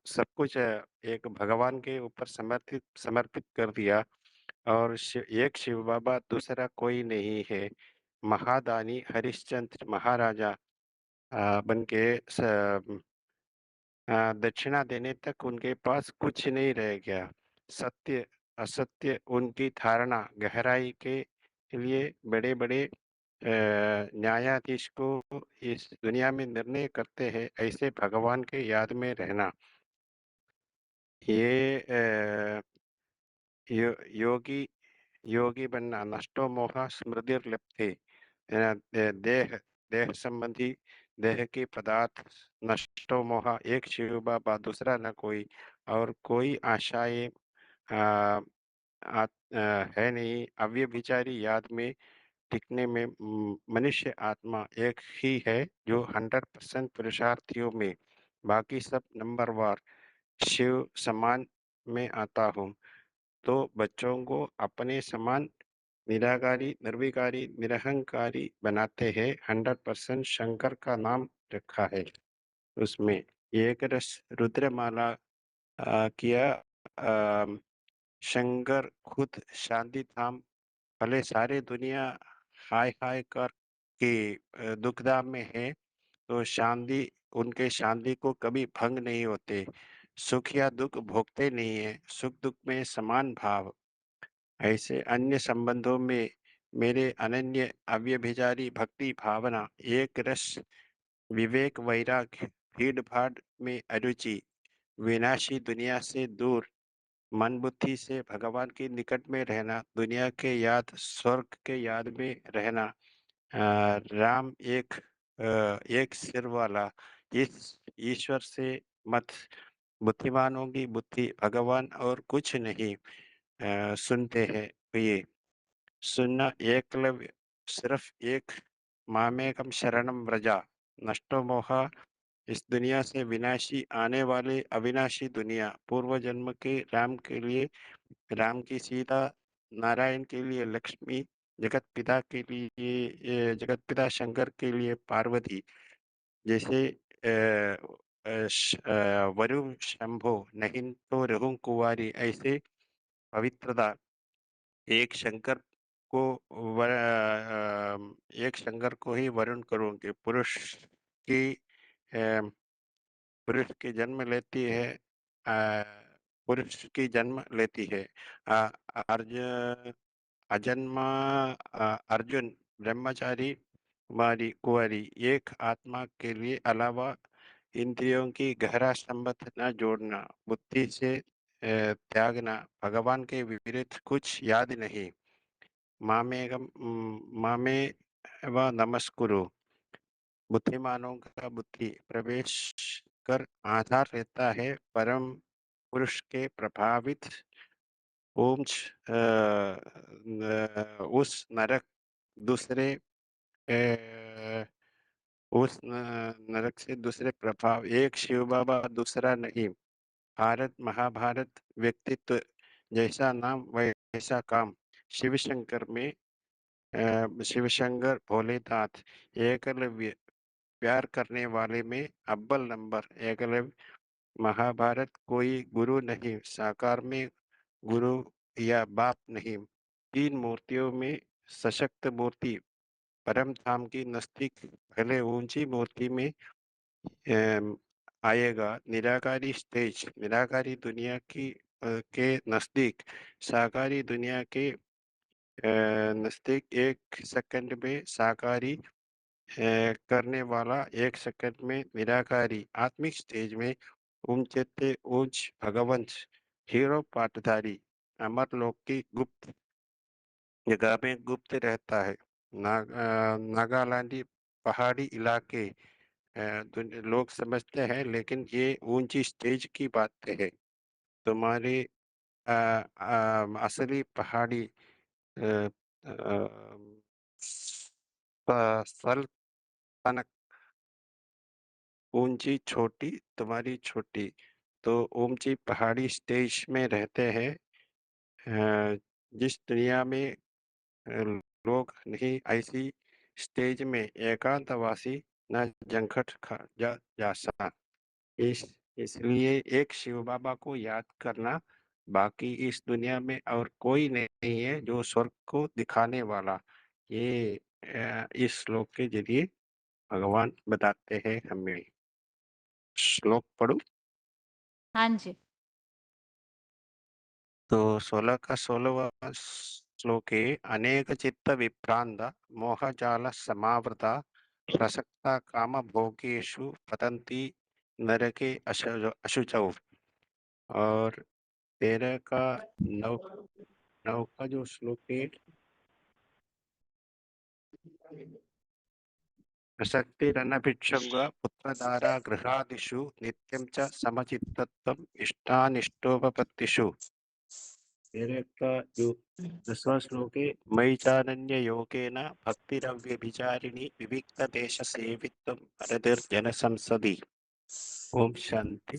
सब कुछ एक भगवान के ऊपर समर्पित समर्पित कर दिया। और एक शिव बाबा दूसरा कोई नहीं है। महादानी हरिश्चंद्र महाराजा बन के दक्षिणा देने तक उनके पास कुछ नहीं रह गया। सत्य असत्य उनकी धारणा गहराई के लिए बड़े बड़े न्यायाधीश को इस दुनिया में निर्णय करते हैं। ऐसे भगवान के याद में रहना, ये योगी योगी बनना। नष्टो मोह स्मृतिर्लिप्ते देह देह संबंधी देह के पदार्थ नष्टो मोह एक शिव बाबा दूसरा न कोई। और कोई आशाएं है नहीं। अव्यभिचारी याद में टिकने में मनुष्य आत्मा एक ही है जो 100% पुरुषार्थियों में, बाकी सब नंबर वार शिव समान में आता हूँ। तो बच्चों को अपने समान निराकारी निर्विकारी निरहंकारी बनाते हैं। 100% शंकर का नाम रखा है उसमें। एक रस रुद्रमाला किया शंकर खुद शांति धाम। भले सारे दुनिया हाय हाय कर के दुखधाम में है, तो शांति उनके शांति को कभी भंग नहीं होते। सुख या दुख भोगते नहीं है, सुख दुख में समान भाव। ऐसे अन्य संबंधों में मेरे अनन्य अव्यभिचारी भक्ति भावना एक रस विवेक वैराग्य भीड़ भाड़ में अरुचि, विनाशी दुनिया से दूर, मन बुद्धि से भगवान के निकट में रहना, दुनिया के याद स्वर्ग के याद में रहना, राम एक सिर वाला, इस ईश्वर से मत, बुद्धिमानों की बुद्धि भगवान और कुछ नहीं, सुनते हैं ये सुनना एकलव्य सिर्फ एक मामेकम शरणम व्रजा, नष्टो मोहा, इस दुनिया से विनाशी आने वाले अविनाशी दुनिया, पूर्व जन्म के राम के लिए राम की सीता, नारायण के लिए लक्ष्मी, जगत पिता के लिए जगत पिता शंकर के लिए पार्वती, जैसे वरु शंभो नहीं तो रहु कुंवारी, ऐसे पवित्रता एक शंकर को एक शंकर को ही वरुण करूंगी, की अ, पुरुष की जन्म लेती है, पुरुष की जन्म लेती है, अर्जुन अजन्मा अर्जुन ब्रह्मचारी कुमारी कुंवारी, एक आत्मा के लिए अलावा इंद्रियों की गहरा संबंध न जोड़ना, बुद्धि से त्यागना, भगवान के विपरीत कुछ याद नहीं, मामे व नमस्कुरु, बुद्धिमानों का बुद्धि प्रवेश कर आधार रहता है, परम पुरुष के प्रभावित ओम उस नरक दूसरे उस नरक से दूसरे प्रभाव, एक शिव बाबा दूसरा नहीं, भारत महाभारत व्यक्तित्व, जैसा नाम वैसा काम, शिव शंकर में शिवशंकर भोलेनाथ, एकलव्य प्यार करने वाले में अव्वल नंबर, एकलव्य महाभारत, कोई गुरु नहीं, साकार में गुरु या बाप नहीं, तीन मूर्तियों में सशक्त मूर्ति, परम धाम की नजदीक पहले ऊंची मूर्ति में आएगा, निराकारी स्टेज, निराकारी दुनिया की के नजदीक, साकारी दुनिया के नजदीक, एक सेकंड में साकारी करने वाला, एक सेकंड में निराकारी, आत्मिक स्टेज में ऊंचते ऊंच भगवंत, हीरो पाटधारी, अमर लोक की गुप्त जगह में गुप्त रहता है, नागालैंडी पहाड़ी इलाके, लोग समझते हैं, लेकिन ये ऊंची स्टेज की बात है, तुम्हारी असली पहाड़ी सल्तनत ऊंची छोटी, तुम्हारी छोटी, तो ऊंची पहाड़ी स्टेज में रहते हैं, जिस दुनिया में लोग नहीं, ऐसी स्टेज में एकांतवासी न जंखट खा जा सा, इसलिए एक शिव बाबा को याद करना, बाकी इस दुनिया में और कोई नहीं है जो स्वर्ग को दिखाने वाला, ये इस श्लोक के जरिए भगवान बताते हैं हमें। श्लोक पढ़ू हाँ जी। तो 16 का 16वां श्लोके, अनेक चित्त विभ्रांत मोहजाल समावृता प्रसक्ता काम भोगेषु पतंती नरके अशुचौ, और 13 का 9 का जो श्लोक है, प्रसक्तिरनभिक्षंग पुत्रधारा गृहादिषु नित्यं च समचित्तत्वम् इष्टानिष्टोपपत्तिषु, 13 का जो 10वां श्लोक है, मयि चानन्य योगेन भक्तिरव्यभिचारिणी विविक्त देश सेवित्वम् अरतिर्जन संसदि। ओम शांति।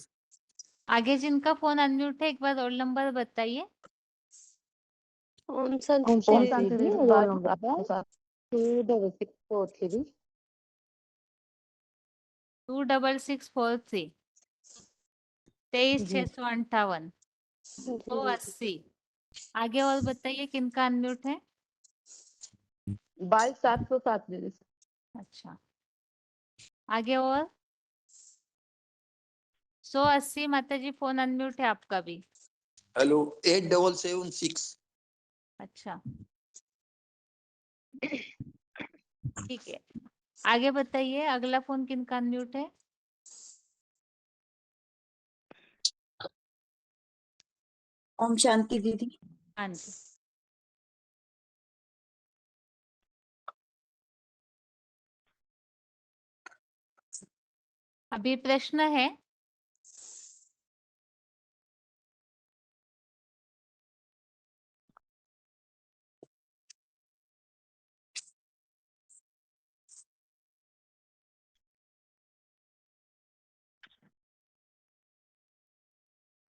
आगे जिनका फोन अनम्यूट है एक बार रोल नंबर बताइए। ओम शांति जी, रोल नंबर है 26643। 26643 23,658 280। आगे और बताइए किनका अनम्यूट है। 22,707 दीदी। अच्छा, आगे और 180 माता जी फोन अनम्यूट है आपका भी। हेलो 8776। अच्छा ठीक है, आगे बताइए अगला फोन किनका अनम्यूट है। ओम शांति दीदी। हाँ जी। अभी प्रश्न है।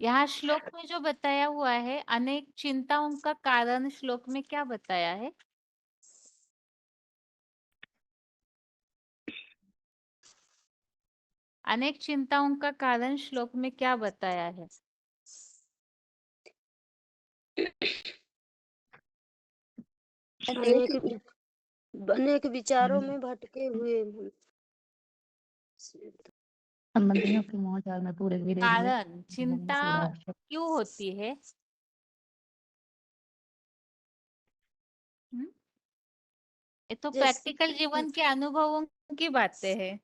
यहाँ श्लोक में जो बताया हुआ है अनेक चिंताओं का कारण, श्लोक में क्या बताया है? अनेक चिंताओं का कारण श्लोक में क्या बताया है? अनेक विचारों में भटके हुए संबंधियों के मोह जाल में पूरे गिरे हुए कारण, चिंता क्यों होती है? ये तो प्रैक्टिकल जीवन के अनुभवों की बातें हैं।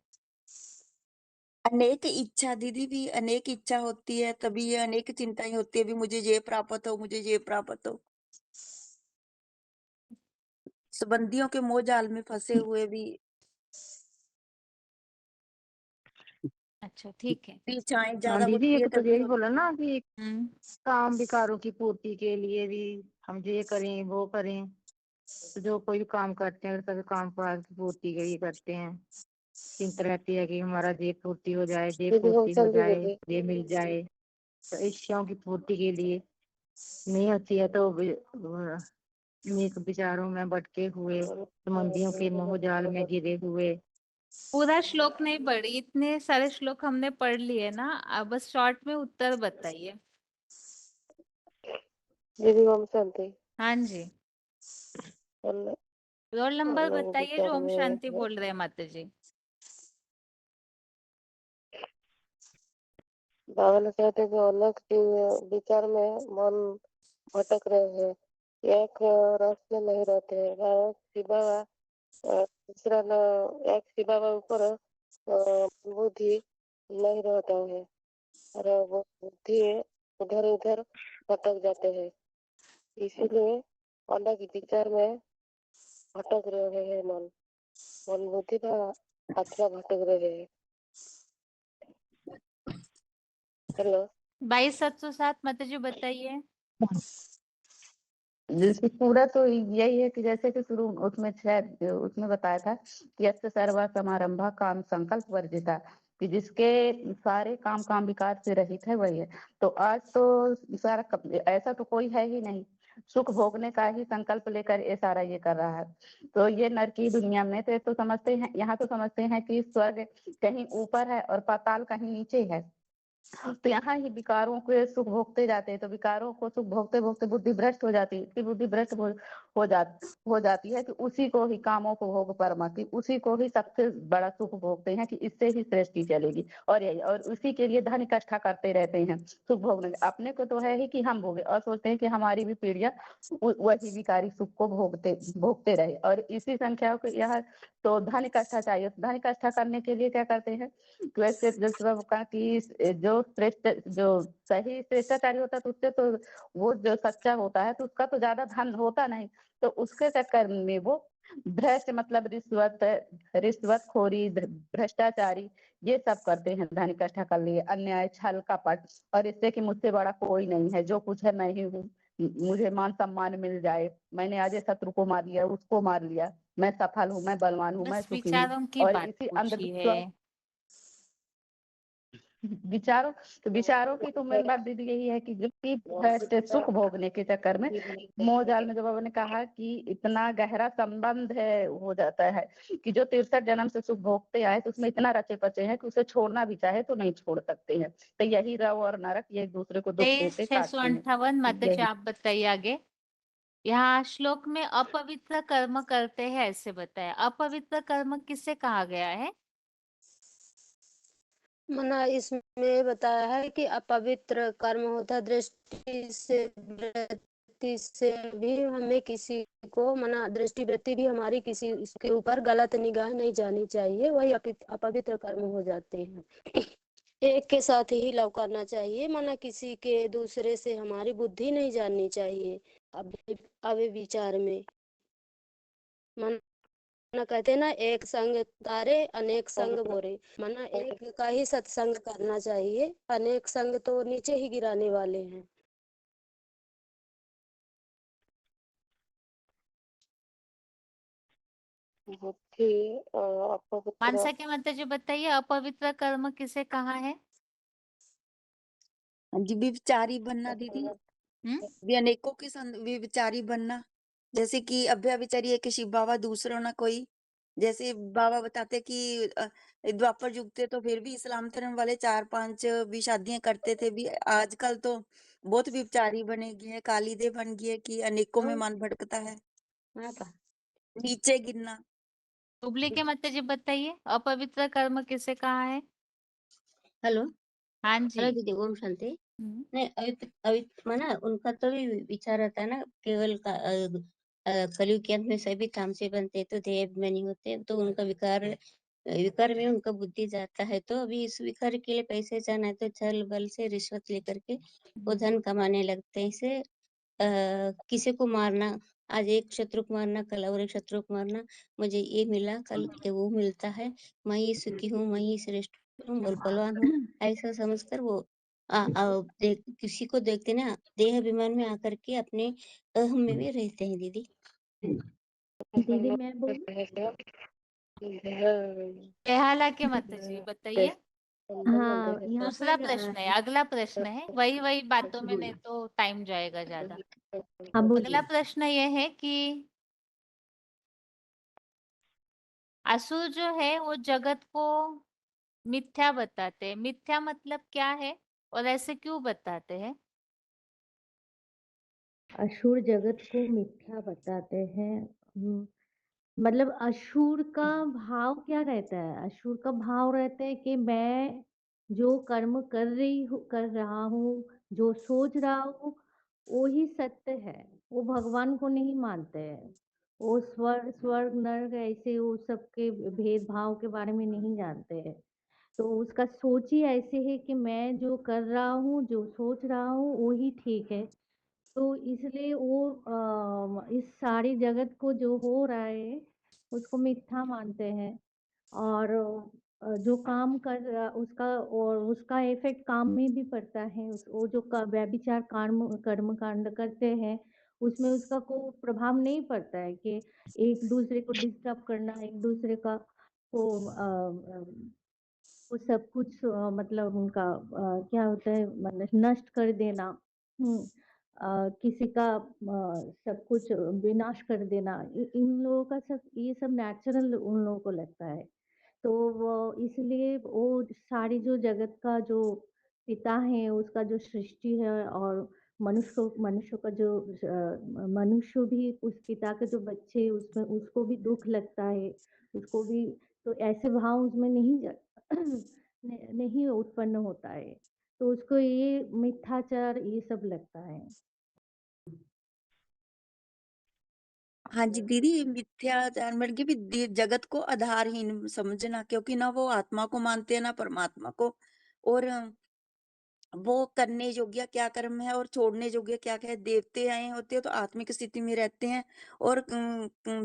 अनेक इच्छा दीदी भी अनेक इच्छा होती है, तभी ये अनेक चिंताएं होती है, भी मुझे ये प्राप्त हो, मुझे ये प्राप्त हो। संबंधियों के मोह जाल में फंसे हुए भी अच्छा, ठीक है। इच्छाएं हाँ ज्यादा दीदी, होती है एक तो तभी यही बोला ना कि हम्म, काम विकारों की पूर्ति के लिए भी हम ये करें वो करें, तो जो कोई भी काम करते हैं सभी काम की पूर्ति के लिए करते हैं। चिंता रहती है कि हमारा ये पूर्ति हो जाए, ये पूर्ति हो जाए, ये मिल जाए, तो इच्छाओं की पूर्ति के लिए नहीं होती है तो अनेक विचारों में भटके हुए, संबंधियों के मोह जाल में गिरे हुए। पूरा श्लोक नहीं पढ़ी, इतने सारे श्लोक हमने पढ़ लिए ना, अब बस शॉर्ट में उत्तर बताइए। दीदी ओम शांति। हाँ जी, रोल नंबर बताइए जो ओम शांति बोल रहे हैं माता जी। बाबा ने कहते हैं कि अलग विचार में मन भटक रहे हैं, एक रस में नहीं रहते हैं। दूसरा न एक शिवा ऊपर बुद्धि नहीं रहता है और वो बुद्धि उधर उधर भटक जाते हैं, इसीलिए अलग विचार में भटक रहे हैं। मन मन बुद्धि का आत्मा भटक रहे हैं। हेलो 22,707 माता जी बताइए। जैसे पूरा तो यही है कि जैसे कि शुरू उसमें शायद उसमें बताया था कि यस्य सर्वा समारंभा काम संकल्प वर्जिता, कि जिसके सारे काम विकार से रहित है वही है। तो आज तो सारा ऐसा तो कोई है ही नहीं, सुख भोगने का ही संकल्प लेकर ये सारा ये कर रहा है। तो ये नर की दुनिया में तो समझते हैं, यहाँ तो समझते हैं कि स्वर्ग कहीं ऊपर है और पाताल कहीं नीचे है। तो यहाँ ही विकारों के सुख भोगते जाते हैं, तो विकारों को सुख भोगते भोगते बुद्धि भ्रष्ट हो जाती है। इतनी बुद्धि भ्रष्ट हो जाती है कि उसी को ही कामों को भोग परमा, कि उसी को ही सबसे बड़ा सुख भोगते हैं कि इससे ही सृष्टि चलेगी, और उसी के लिए धन इकट्ठा करते रहते हैं सुख भोगने। अपने को तो है ही कि हम भोगे, और सोचते हैं कि हमारी भी पीढ़ियां वही विकारी सुख को भोगते रहे। और इसी संख्या को यह तो धन इकट्ठा चाहिए, धन इकट्ठा करने के लिए क्या करते हैं, वैसे कि जो श्रेष्ठ जो सही श्रेष्ठाचारी होता है तो उससे तो वो जो सच्चा होता है तो उसका तो ज्यादा धन होता नहीं, तो उसके चक्कर में वो भ्रष्ट मतलब रिश्वतखोरी भ्रष्टाचारी ये सब करते हैं धन इकट्ठा कर लिए, अन्याय छल कपट, और इससे कि मुझसे बड़ा कोई नहीं है, जो कुछ है मैं ही हूँ, मुझे मान सम्मान मिल जाए, मैंने आज शत्रु को मार लिया, उसको मार लिया, मैं सफल हूँ, मैं बलवान हूँ, मैं बस सुखी हूँ। विचारों की और बात इसी पूछी अंधविश्वास है। विचारों की तो मेन बात दीदी यही है कि जो कि भ्रष्ट सुख भोगने के चक्कर में मोह जाल में, जब बाबा ने कहा कि इतना गहरा संबंध है हो जाता है कि जो 63 जन्म से सुख भोगते आए तो उसमें इतना रचे पचे हैं कि उसे छोड़ना भी चाहे तो नहीं छोड़ सकते हैं। तो यही रव और नरक ये एक दूसरे को दुख देते काटते हैं। 23,658 माता जी यही आप बताइए आगे। यहाँ श्लोक में अपवित्र कर्म करते हैं ऐसे बताया, अपवित्र कर्म किससे कहा गया है? मना इसमें बताया है कि अपवित्र कर्म होता है दृष्टि से वृत्ति से भी हमें किसी को मना दृष्टि वृत्ति भी हमारी किसी के ऊपर गलत निगाह नहीं जानी चाहिए, वही अपवित्र कर्म हो जाते हैं। एक के साथ ही लव करना चाहिए, माना किसी के दूसरे से हमारी बुद्धि नहीं जाननी चाहिए। अभी विचार में माना कहते हैं ना, एक संग तारे अनेक संग मोरे, माना एक का ही सत्संग करना चाहिए, अनेक संग तो नीचे ही गिराने वाले हैं। बुद्धि अपवित्र मानसा के माता जी बताइए, अपवित्र कर्म किसे कहा है? हाँ जी, विचारी बनना दीदी, भी अनेकों के संग विचारी बनना। जैसे कि अभ्याविचारी है कि शिव बाबा दूसरों ना कोई, जैसे बाबा बताते कि द्वापर युग थे तो फिर भी इस्लाम धर्म वाले 4-5 भी शादियां करते थे, भी आजकल तो बहुत विचारी बने गए हैं, कालीदे बन गए कि अनेकों में मन भटकता है, नीचे गिरना। तुबली के माता जी बताइए, अपवित्र कर्म किसे कहा है? हेलो हाँ हेलो जी। दीदी, ओम शांति। नहीं, अभी माना उनका तो भी विचार रहता है ना, केवल कलयुग के अंत में सभी तामसे बनते हैं, तो देह अभिमानी होते हैं, तो उनका विकार में उनका बुद्धि जाता है। तो अभी इस विकार के लिए पैसे जाना है तो छल बल से रिश्वत लेकर के वो धन कमाने लगते हैं। इसे किसी को मारना, आज एक शत्रु को मारना, कल और एक शत्रु को मारना, मुझे ये मिला, कल के वो मिलता है, मैं ही सुखी हूँ, मैं ही श्रेष्ठ हूँ, बलवान हूँ, ऐसा समझकर वो किसी को देखते ना, देह अभिमान में आकर के अपने अहम में भी रहते हैं दीदी। दीदी मैं बोलूं? बेहाला के माता जी बताइए। हाँ, यहाँ दूसरा पर प्रश्न है, अगला प्रश्न है, वही बातों में, नहीं तो टाइम जाएगा ज्यादा। हाँ अगला बोलिए। प्रश्न ये है कि असुर जो है वो जगत को मिथ्या बताते हैं। मिथ्या मतलब क्या है और ऐसे क्यों बताते हैं? असुर जगत को मिथ्या बताते हैं। मतलब असुर का भाव क्या रहता है? असुर का भाव रहता है कि मैं जो कर्म कर रहा हूँ, जो सोच रहा हूँ, वो ही सत्य है। वो भगवान को नहीं मानते हैं। वो स्वर्ग नरक ऐसे वो सबके भेदभाव के बारे में नहीं जानते हैं। तो उसका सोच ही ऐसे है कि मैं जो कर रहा हूँ, जो सोच रहा हूँ, वो ही ठीक है। तो इसलिए वो इस सारी जगत को जो हो रहा है उसको मिथ्या मानते हैं। और जो काम कर रहा उसका, और उसका इफेक्ट काम में भी पड़ता है। वो जो व्यभिचार कर्म कांड करते हैं उसमें उसका कोई प्रभाव नहीं पड़ता है कि एक दूसरे को डिस्टर्ब करना, एक दूसरे का को वो सब कुछ मतलब उनका क्या होता है, मतलब नष्ट कर देना। किसी का सब कुछ विनाश कर देना, इन लोगों का सब, ये सब नेचुरल उन लोगों को लगता है। तो वो इसलिए वो सारी जो जगत का जो पिता है, उसका जो सृष्टि है, और मनुष्य का जो मनुष्य भी उस पिता के जो बच्चे, उसमें उसको भी दुख लगता है, उसको भी। तो ऐसे भाव उसमें नहीं उत्पन्न होता है। तो उसको ये मिथ्याचार ये सब लगता है। हाँ जी दीदी, मिथ्याचार मतलब कि भी जगत को आधारहीन समझना, क्योंकि ना वो आत्मा को मानते हैं ना परमात्मा को। और वो करने योग्य क्या कर्म है और छोड़ने योग्य क्या क्या है। देवते आए होते हैं तो आत्मिक स्थिति में रहते हैं, और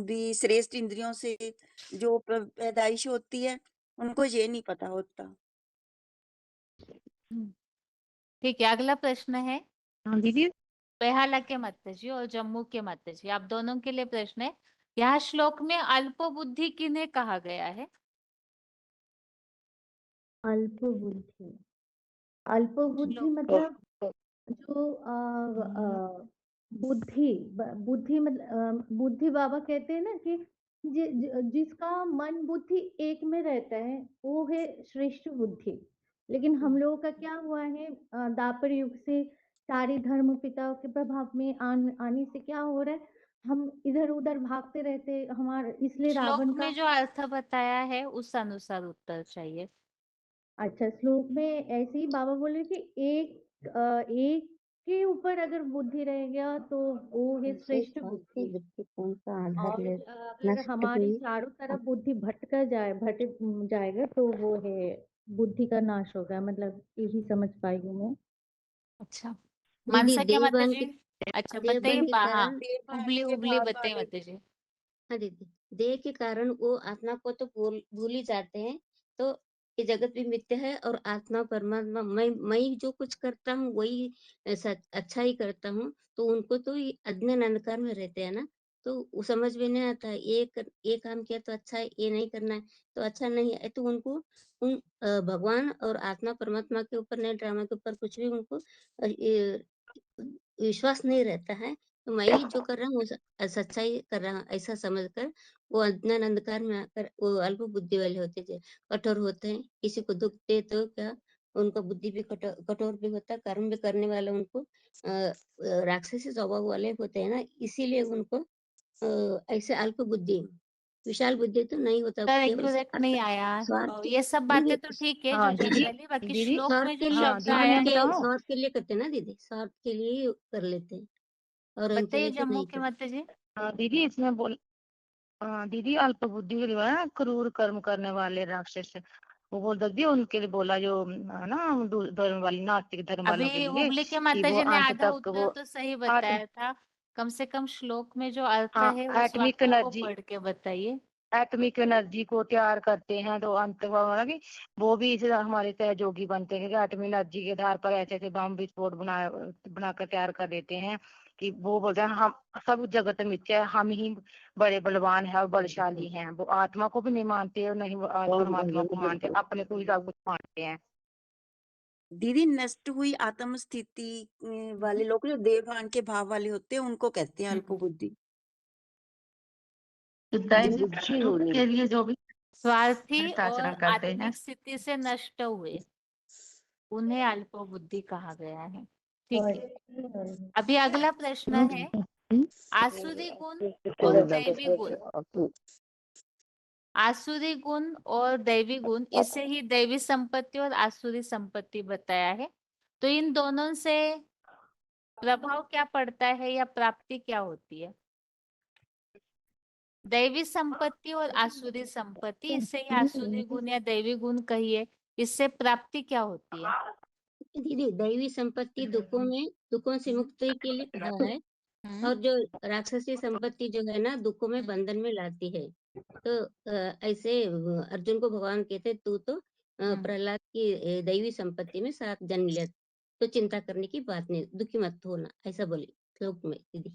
भी श्रेष्ठ इंद्रियों से जो पैदाइश होती है उनको ये नहीं पता होता। ठीक है, अगला प्रश्न है हाँ दीदी। बेहाला के माता जी और जम्मू के माता जी, आप दोनों के लिए प्रश्न है। यह श्लोक में अल्प बुद्धि किन्हें कहा गया है? अल्प बुद्धि, अल्प बुद्धि श्लोक मतलब जो बुद्धि मतलब बुद्धि बाबा कहते हैं ना कि जिसका मन बुद्धि एक में रहता है वो है श्रेष्ठ बुद्धि। लेकिन हम लोगों का क्या हुआ है, दापर युग से सारी धर्म पिताओं के प्रभाव में आने से क्या हो रहा है, हम इधर उधर भागते रहते हमारे, इसलिए श्लोक रावण में का। जो अर्थ बताया है उस अनुसार उत्तर चाहिए। अच्छा, श्लोक में ऐसे ही बाबा बोले कि एक के ऊपर अगर बुद्धि रहेगा तो वो है श्रेष्ठ बुद्धि। दृष्टिकोण का आधार और ले अगर नष्ट हमारी हुई। चारों तरफ बुद्धि भटक जाएगा तो वो है बुद्धि का नाश हो गया, मतलब यही समझ पाई हूँ मैं। अच्छा दीदी मानसा क्या माता देवभान जी? के अच्छा देवभान बताइए के हाँ कारण उबली उबली बताइए माता जी। हाँ दीदी, देह के कारण वो आत्मा को तो भूल ही जाते हैं। तो ये जगत भी मिथ्या है और आत्मा परमात्मा मैं जो कुछ करता हूँ वही अच्छा ही करता हूँ। तो उनको तो ये अज्ञान अंधकार में रहते हैं ना, तो वो समझ में नहीं आता है, ये काम किया तो अच्छा है, ये नहीं करना है तो अच्छा नहीं है। तो उनको उन भगवान और आत्मा परमात्मा के ऊपर नहीं, ड्रामा के ऊपर कुछ भी उनको ये विश्वास नहीं रहता है। तो मैं ही जो कर रहा हूँ सच्चाई कर रहा हूँ ऐसा समझकर वो अज्ञान अंधकार में आकर वो अल्प बुद्धि वाले होते हैं, कठोर होते हैं। किसी को दुख दे तो क्या उनका बुद्धि भी कठोर भी होता है, कर्म भी करने वाले उनको राक्षसी स्वभाव वाले होते हैं ना, इसीलिए उनको ऐसे अल्प बुद्धि, विशाल बुद्धि तो नहीं होता, सर केवल एक्यूरेट नहीं आया। स्वार्थ ये सब दीदी, बातें तो ठीक है जो हाँ दीदी, जनरली, बाकी दीदी श्लोक स्वार्थ में के जो लिए हाँ शब्द दीदी आया मैं है बताऊँ, स्वार्थ के लिए करते हैं ना दीदी, स्वार्थ के लिए ही कर लेते हैं और उनके बताइए लिए तो जम्मू नहीं के करते। माता जी। हाँ दीदी इसमें दीदी अल्प बुद्धि के लिए बोला ना, क्रूर कर्म करने वाले राक्षस, वो बोल दीदी उनके लिए बोला जो है ना धर्म वाली नास्तिक धर्म वालों के अभी लिए उबली के कि माता वो जी ने अंत आधा तक उत्तर वो तो सही आत्म बताया था, कम से कम श्लोक में जो अर्थ हाँ है उस एटमिक वाक्य को एनर्जी, पढ़ के बताइए। एटमिक एनर्जी को तैयार करते हैं तो अंत वाला कि वो भी इसे हमारे सहयोगी बनते हैं, क्योंकि एटमिक एनर्जी के आधार पर ऐसे ऐसे बम विस्फोट बनाकर तैयार कर देते हैं कि वो बोलते हैं हम सब जगत मिथ्या है, हम ही बड़े बलवान हैं और बलशाली हैं। वो आत्मा को भी नहीं मानते और नहीं वो परमात्मा को मानते, अपने को ही सब कुछ मानते हैं। दीदी नष्ट हुई आत्म स्थिति वाले लोग जो देवभान के भाव वाले होते हैं उनको कहते हैं अल्प बुद्धि। दैव सुख के लिए जो भी स्वार्थी भ्रष्ट और आचरण करते हैं। आत्मिक स्थिति से नष्ट हुए उन्हें अल्प बुद्धि कहा गया है। ठीक है, अभी अगला प्रश्न है आसुरी गुण और दैवी गुण। आसुरी गुण और दैवी गुण, इसे ही दैवी संपत्ति और आसुरी संपत्ति बताया है। तो इन दोनों से प्रभाव क्या पड़ता है या प्राप्ति क्या होती है? दैवी संपत्ति और आसुरी संपत्ति, इससे ही आसुरी गुण या दैवी गुण कहिए, इससे प्राप्ति क्या होती है? दीदी दैवी संपत्ति दुखों से मुक्ति के लिए कहा है, और जो राक्षसी संपत्ति जो है ना दुखों में बंधन में लाती है। तो ऐसे अर्जुन को भगवान कहते तू तो प्रहलाद की दैवी संपत्ति में साथ जन्म लिया, तो चिंता करने की बात नहीं, दुखी मत होना, ऐसा बोले श्लोक में दीदी।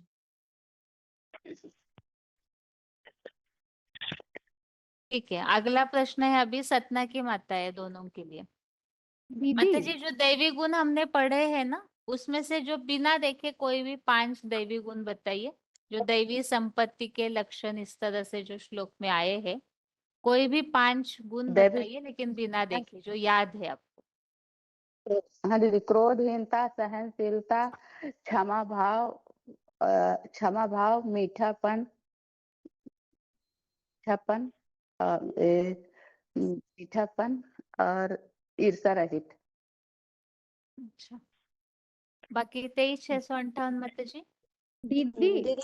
ठीक है, अगला प्रश्न है अभी सतना की माता है दोनों के लिए। माता जी जो दैवी गुण हमने पढ़े हैं ना, उसमें से जो बिना देखे कोई भी 5 दैवी गुण बताइए, जो दैवी संपत्ति के लक्षण इस तरह से जो श्लोक में आए हैं, कोई भी 5 गुण बताइए लेकिन बिना देखे, जो याद है आपको। हाँ दीदी, क्रोधहीनता, सहनशीलता, क्षमा भाव, मीठापन, मीठापन और ईर्षा रहित। अच्छा, बाकी 23,658 माता जी। दीदी मैं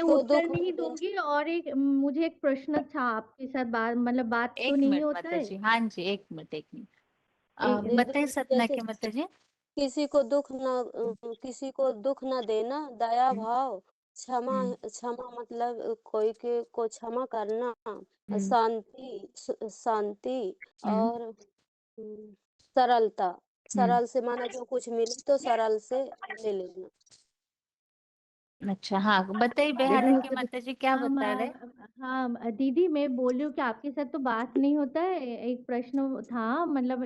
को उत्तर दुख नहीं दूंगी, और एक मुझे एक प्रश्न था आपके साथ, बात मतलब बात तो एक नहीं मिनट होता माता है। जी, हाँ जी एक मिनट दीदी बताइए सतना जैसे के माता जी। किसी को दुख न देना, दया भाव, क्षमा मतलब कोई के को क्षमा करना, शांति और सरलता। सरल से माना जो कुछ मिले तो सरल से ले लेना। अच्छा हाँ बताइए बेहारा के माता जी क्या बता रहे? हाँ दीदी मैं बोल रही हूँ कि आपके साथ तो बात नहीं होता है। एक प्रश्न था, मतलब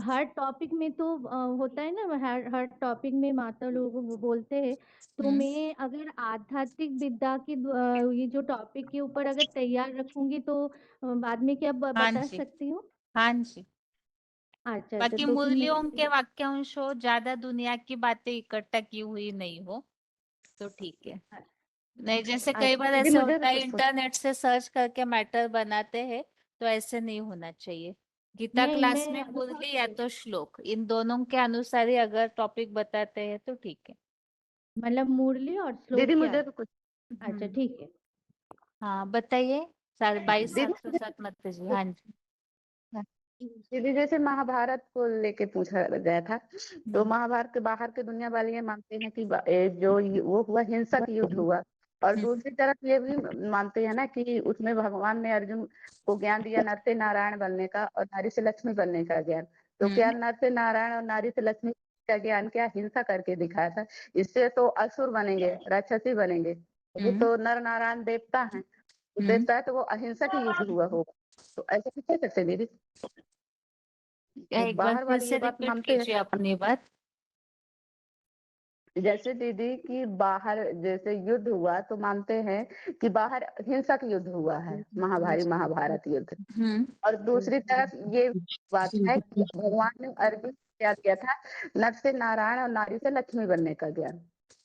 हर टॉपिक में तो होता है ना, हर टॉपिक में माता लोग वो बोलते हैं। तो मैं अगर आध्यात्मिक विद्या की ये जो टॉपिक के ऊपर अगर तैयार रखूंगी तो बाद में क्या हाँ बता जी सकती हूँ? हाँ जी। अच्छा बाकी तो फिर मुरलियों मैं के वाक्यांश हो, ज्यादा दुनिया की बातें इकट्ठा की हुई नहीं हो तो ठीक है। नहीं जैसे कई बार दीदी ऐसे मुझे होता है कुछ इंटरनेट से सर्च करके मैटर बनाते हैं, तो ऐसे नहीं होना चाहिए। गीता नहीं क्लास में मैं मुरली या तो श्लोक, इन दोनों के अनुसार ही अगर टॉपिक बताते हैं तो ठीक है। मतलब मुरली और श्लोक दीदी क्या? मुझे कुछ अच्छा ठीक है। हाँ बताइए। 22,707 दीदी माता जी। हाँ जी। दीदी जैसे महाभारत को लेके पूछा गया था, तो महाभारत के बाहर की दुनिया वाले ये मानते हैं कि वो हुआ हिंसक युद्ध हुआ, और दूसरी तरफ ये भी मानते हैं ना कि उसमें भगवान ने अर्जुन को ज्ञान दिया नर से नारायण बनने का और नारी से लक्ष्मी बनने का ज्ञान। तो क्या नर से नारायण और नारी से लक्ष्मी का ज्ञान क्या हिंसा करके दिखाया था? इससे तो असुर बनेंगे, राक्षसी बनेंगे। ये तो नर नारायण देवता है, देवता है, तो वो अहिंसक युद्ध हुआ होगा। तो ऐसे कैसे कर सकते दीदी? एक बार बाहर फिर वाले से ये बात रिपीट मानते हैं। कीजिए अपनी बात। जैसे दीदी कि बाहर जैसे युद्ध हुआ तो मानते हैं कि बाहर हिंसक युद्ध हुआ है, महाभारत युद्ध। और दूसरी तरफ ये बात है कि भगवान ने अर्जुन को क्या दिया था, नर से नारायण और नारी से लक्ष्मी बनने का ज्ञान।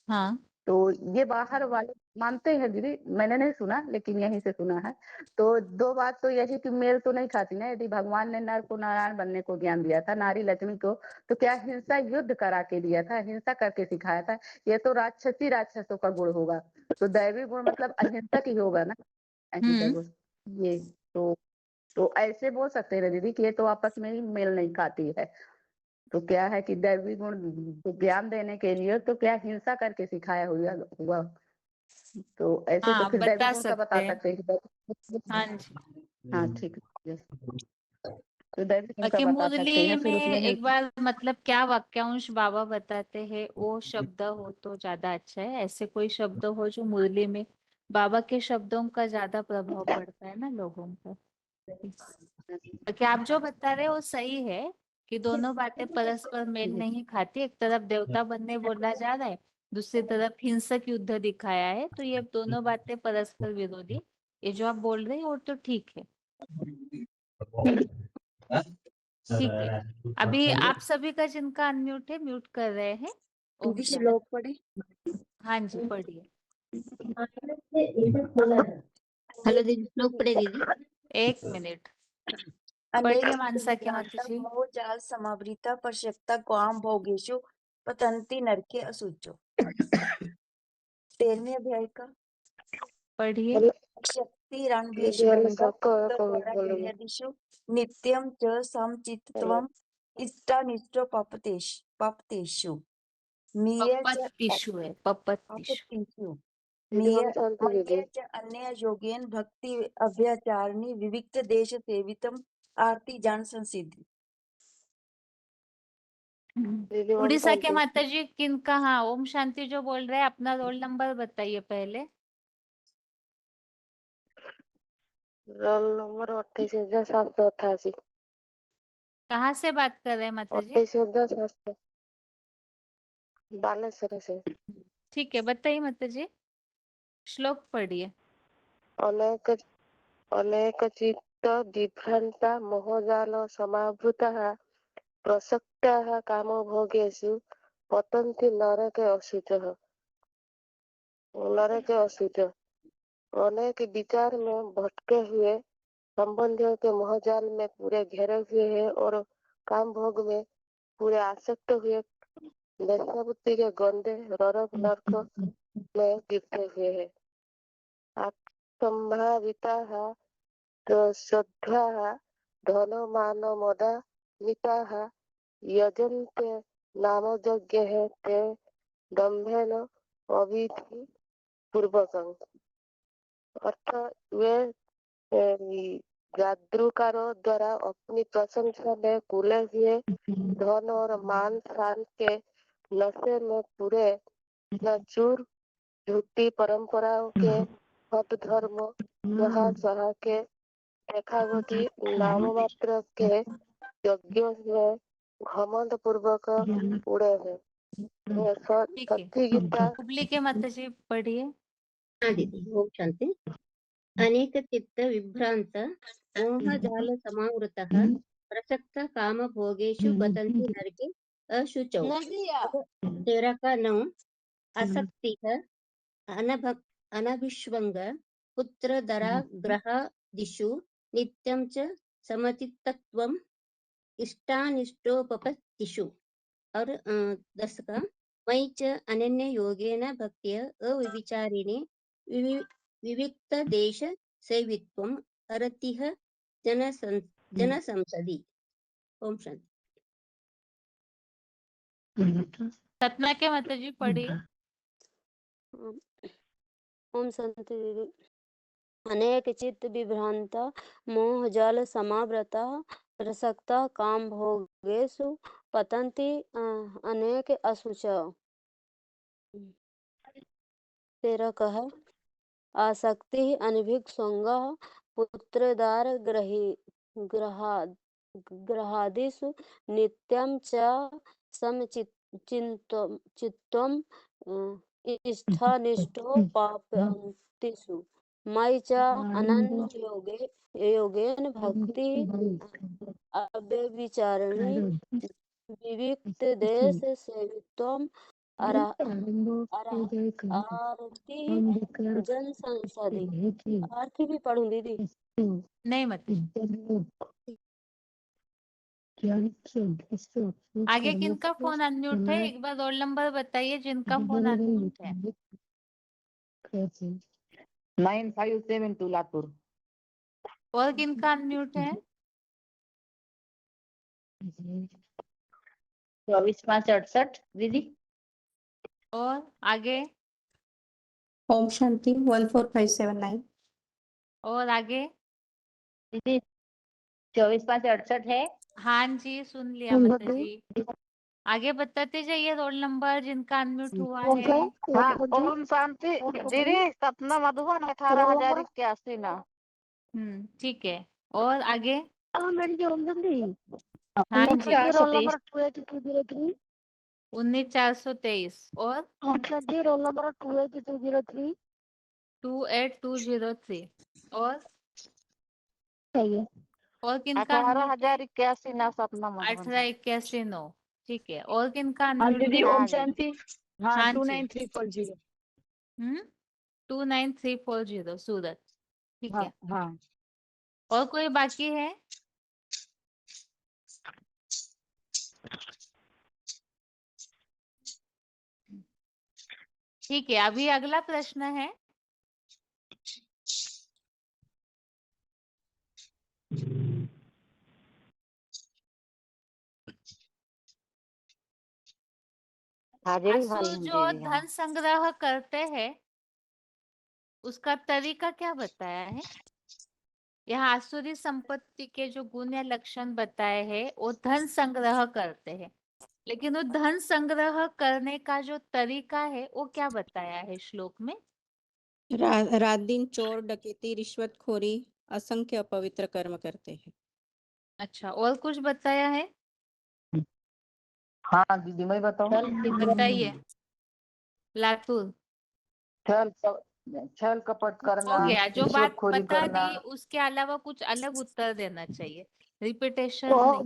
हाँ, तो ये बाहर वाले मानते हैं दीदी, मैंने नहीं सुना लेकिन यहीं से सुना है। तो दो बात तो यही कि मेल तो नहीं खाती ना, यदि भगवान ने नर को नारायण बनने को ज्ञान दिया था, नारी लक्ष्मी को, तो क्या हिंसा युद्ध करा के दिया था, हिंसा करके सिखाया था? ये तो राक्षसों का गुण होगा, तो दैवी गुण मतलब अहिंसक ही होगा ना, अहिंसा गुण। ये तो ऐसे बोल सकते हैं दीदी कि ये तो आपस में ही मेल नहीं खाती है। तो क्या है कि दैवी गुण को ज्ञान देने के लिए तो क्या हिंसा करके सिखाया हुआ। तो ऐसे तो हाँ, फिर दैवी बता गुण का सकते बता हैं। सकते हैं कि हाँ जी। हाँ ठीक है, तो दैवी गुण का कि बता सकते मुरली हैं, फिर में उसमें एक बार मतलब क्या वाक्यांश बाबा बताते हैं, वो शब्द हो तो ज्यादा अच्छा है। ऐसे कोई शब्द हो जो मुरली में बाबा के शब्दों का ज्यादा प्रभाव पड़ता है ना लोगों पर। क्या आप जो बता रहे हो वो सही है कि दोनों बातें परस्पर मेल नहीं खाती। एक तरफ देवता बनने बोला जा रहा है, दूसरी तरफ हिंसक युद्ध दिखाया है, तो ये दोनों बातें परस्पर विरोधी। ये जो आप बोल रहे हो वो तो ठीक है। ठीक है, अभी आप सभी का जिनका अनम्यूट है म्यूट कर रहे हैं। दीदी ओके, श्लोक पढ़े। हाँ जी पढ़िए। हेलो दीदी, श्लोक पढ़े दीदी। एक मिनट अनेक पढ़िए मानसा की मत विभ्रांता जी। मोह जाल समावृता पश्यक्ता क्वाम भोगेषु पतंती नरके असुचो। 13वें अध्याय का पढ़िए। शक्ति रणभेषु नित्यं च समचित्तत्वम् इष्टानिष्टो पपतेषु मीय च पपत्तिषु है, पपत्तिषु। अपतिषु मीय च अन्य योगेन भक्ति अभ्याचारिणी विविक्त देश सेवितम आरती जान संसिद्धि। उड़ीसा के माता जी किनका? हाँ, ओम शांति जो बोल रहे हैं, अपना रोल नंबर बताइए पहले। Roll number 28,788। कहाँ से बात कर रहे हैं माता जी? 28,788 बालेश्वर से। ठीक है, बताइए माता जी, श्लोक पढ़िए। अनेक अनेक चित्त विभ्रांता मोहजाल समावृताः प्रसक्ताः कामभोगेषु पतन्ति नरके अशुचः। नरके अशुचः अनेक विचार में भटके हुए संबंधियों के मोहजाल में पूरे घिरे हुए हैं और काम भोग में पूरे आसक्त हुए वैश्यावृत्ति के गंदे नरक में गिरते हुए हैं। संभाविताः श्रद्धाः धन मान मदा मिताः यजन्ते नाम यज्ञ ते दम्भेन अविधि पूर्वकं। अर्थात वे जाद्रूकारों द्वारा अपनी प्रशंसा में कुले हुए धन और मान शान के नशे में पूरे चूर झूठी परंपराओं के हत धर्म यहाँ सहा के देखावटी नाम मात्र के यज्ञों में घमंड पूर्वक उड़े हैं। ठीक है, सत्य गीता हुबली के माता जी पढ़िए। हाँ दीदी, ओम शांति। अनेक चित्त विभ्रांत मोहजाल समावृतः प्रसक्त काम भोगेषु पतन्ति नरके अशुचौ। 13 का 9 आसक्ति अनभिष्वंग पुत्र दराग्रहादिषु नित्यं च समचित्तत्वम् इष्टानिष्टोपपत्तिषु। और 10 का मयि च अनन्य योगेन भक्त्या अविचारिणे विविक्त देश सेवित्वम् अरतिः जन संसदि। ओम शांति। सतना के माता जी पढ़िए। ओम शांति दीदी। अनेक चित्त विभ्रांता मोह जल समावृता प्रसक्ता काम भोगेषु पतन्ति अनेक अशुचौ। 13 कह आसक्ति अनभिज्ञ संगः पुत्रदार ग्रहादिषु नित्यं च समचित्तं इष्ठानिष्ठो पापन्तिषु मयि च अनन्य योगेन भक्ति अव्यभिचारिणी विविक्त देश सेवित्वम् आरती जन संसदी। आरती भी पढ़ूं दीदी? नहीं मत। आगे किनका फोन अनम्यूट है? एक बार रोल नंबर बताइए जिनका फोन अनम्यूट है। 9572 लातूर। और किनका अनम्यूट है? 24/5/68 दीदी। और आगे? ओम शांति 14579। और आगे? दीदी 24/5/68 है। हाँ जी, सुन लिया माता जी। आगे बताते जाइए रोल नंबर जिनका अनम्यूट हुआ है। हाँ, ओम शांति दीदी। सपना मधुबन 18,081 ना। ठीक है। और आगे? हाँ जी। 19,423। और 28203। और किनका? 18,081 ना सपना मधुबन। 18,81,9। ठीक है। और किनका हाँ अनम्यूट दीदी है? ओम शांति। हाँ हाँ जी। 29340। 29340 सूरत। ठीक हाँ है। हाँ। और कोई बाकी है? ठीक है। अभी अगला प्रश्न है। असुर जो धन संग्रह करते हैं उसका तरीका क्या बताया है? यहाँ आसुरी संपत्ति के जो गुण या लक्षण बताए हैं वो धन संग्रह करते हैं, लेकिन वो धन संग्रह करने का जो तरीका है वो क्या बताया है श्लोक में? रात दिन चोर डकैती रिश्वतखोरी असंख्य अपवित्र कर्म करते हैं। अच्छा, और कुछ बताया है? हाँ दीदी मैं बताऊं। बताइए। लातूर। छल कपट करना, हो गया। जो बात रिश्वतखोरी बता करना। दी उसके अलावा कुछ अलग उत्तर देना चाहिए, रिपीटेशन नहीं हो।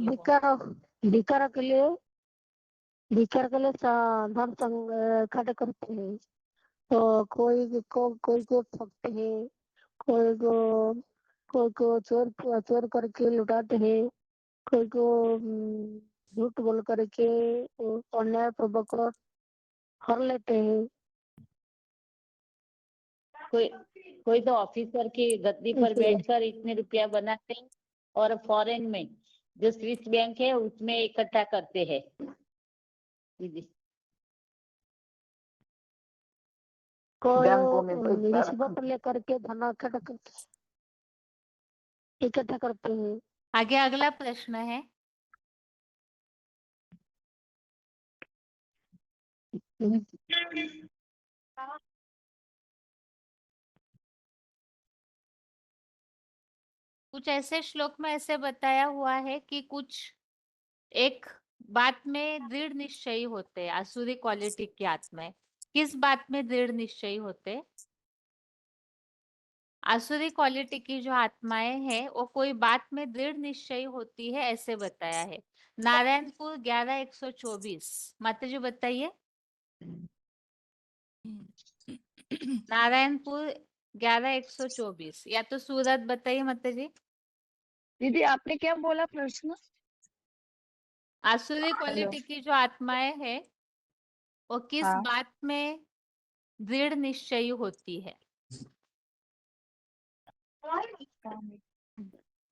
भिकार के लिए धन इकट्ठा करते हैं। तो कोई को ठगते हैं, कोई को चोर करके लुटाते हैं, कोई को झूठ बोल करके अन्याय पूर्वक हर लेते हैं। कोई तो ऑफिसर की गद्दी पर बैठकर इतने रुपया बनाते हैं और फॉरेन में जो स्विस बैंक है उसमें इकट्ठा करते हैं दीदी। कोई रिश्वत लेकर के धन इकट्ठा करते हैं। आगे अगला प्रश्न है। कुछ ऐसे श्लोक में ऐसे बताया हुआ है कि कुछ एक बात में दृढ़ निश्चयी होते हैं आसुरी क्वालिटी की आत्माएं। किस बात में दृढ़ निश्चयी होते? आसुरी क्वालिटी की जो आत्माएं हैं वो कोई बात में दृढ़ निश्चयी होती है ऐसे बताया है। नारायणपुर 11,124। माता जी बताइए। नारायणपुर 11,124 या तो सूरत बताइए माता जी। दीदी आपने क्या बोला प्रश्न? आसुरी क्वालिटी की जो आत्माएं हैं वो किस हाँ। बात में दृढ़ निश्चयी होती है?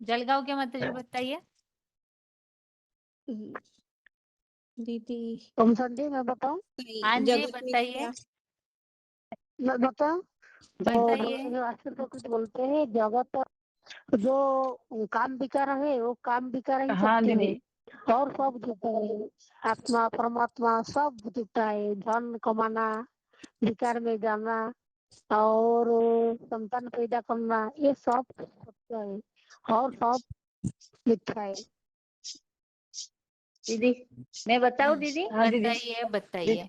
जलगांव के माता जी बताइए। दीदी तुम संडे मैं बताऊं? हाँ जी, जगत बताइए मिथ्या मैं बताऊं? बताइए। शास्त्र तो कुछ बोलते हैं जगत जो काम विकार है वो काम विकार ही हाँ सत्य दीदी। है और सब झूठा है। आत्मा परमात्मा सब झूठा है। धन कमाना, विकार में जाना और संतान पैदा करना ये सब सत्य है और सब मिथ्या है। दीदी मैं बताऊं दीदी? हाँ दीदी। बताइए बताइए।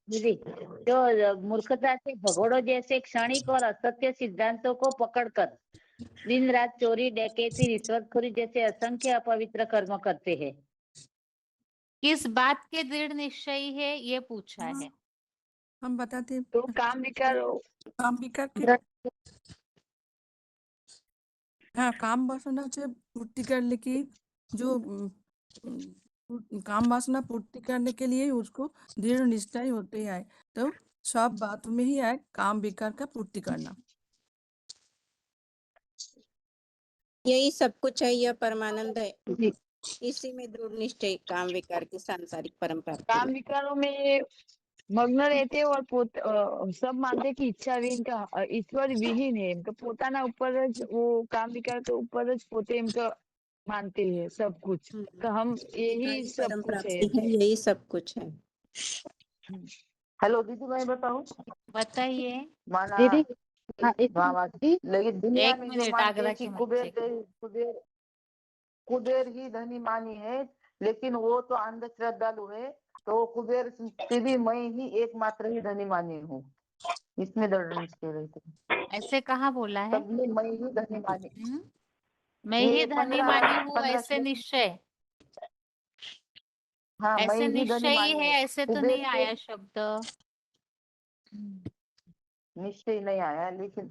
दीदी जो मूर्खता से भगोड़ों जैसे क्षणिक और असत्य सिद्धांतों को पकड़कर दिन रात चोरी, डकैती, रिश्वतखोरी जैसे असंख्य अपवित्र कर्म करते हैं। किस बात के दृढ़ निश्चयी है ये पूछा है। हम बताते हैं। तो काम विकार काम विकार के हाँ काम वासना से पूर्ति करने की जो काम वासना पूर्ति करने के लिए उसको दृढ़ निश्चय होते हैं। तो सब बात में ही है काम विकार का पूर्ति करना। यही सब कुछ है, यह परमानंद है। इसी में दृढ़ निश्चय काम विकार की सांसारिक परंपरा काम विकारों में मग्न रहते हैं और सब मानते कि ઈચ્છા વિહીન का ईश्वर विहीन है तो પોતાના ઉપર જ वो काम विकार के ऊपर જ પોતે એમ તો मानते हैं सब कुछ। तो हम यही सब परंपरा कुछ है है, यही सब कुछ है। हेलो दीदी मैं बताऊं? बताइए माना दीदी हाँ एक लेकिन दुनिया एक में जो मिनट, मानते आगरा हैं कि की कुबेर कुबेर ही धनी मानी है लेकिन वो तो अंधश्रद्धालु है। तो कुबेर से भी मैं ही एकमात्र ही धनी मानी हूँ। इसमें दृढ़ निश्चय रहते ऐसे कहाँ बोला है? सबने मैं ही धनी मानी। मैं ही धनी मानी हूँ ऐसे निश्चय, हाँ मैं ऐसे ही धनी निश्चय ही मानी है, हूँ। ऐसे तो कुबेर नहीं से आया शब्द। निश्चय नहीं आया लेकिन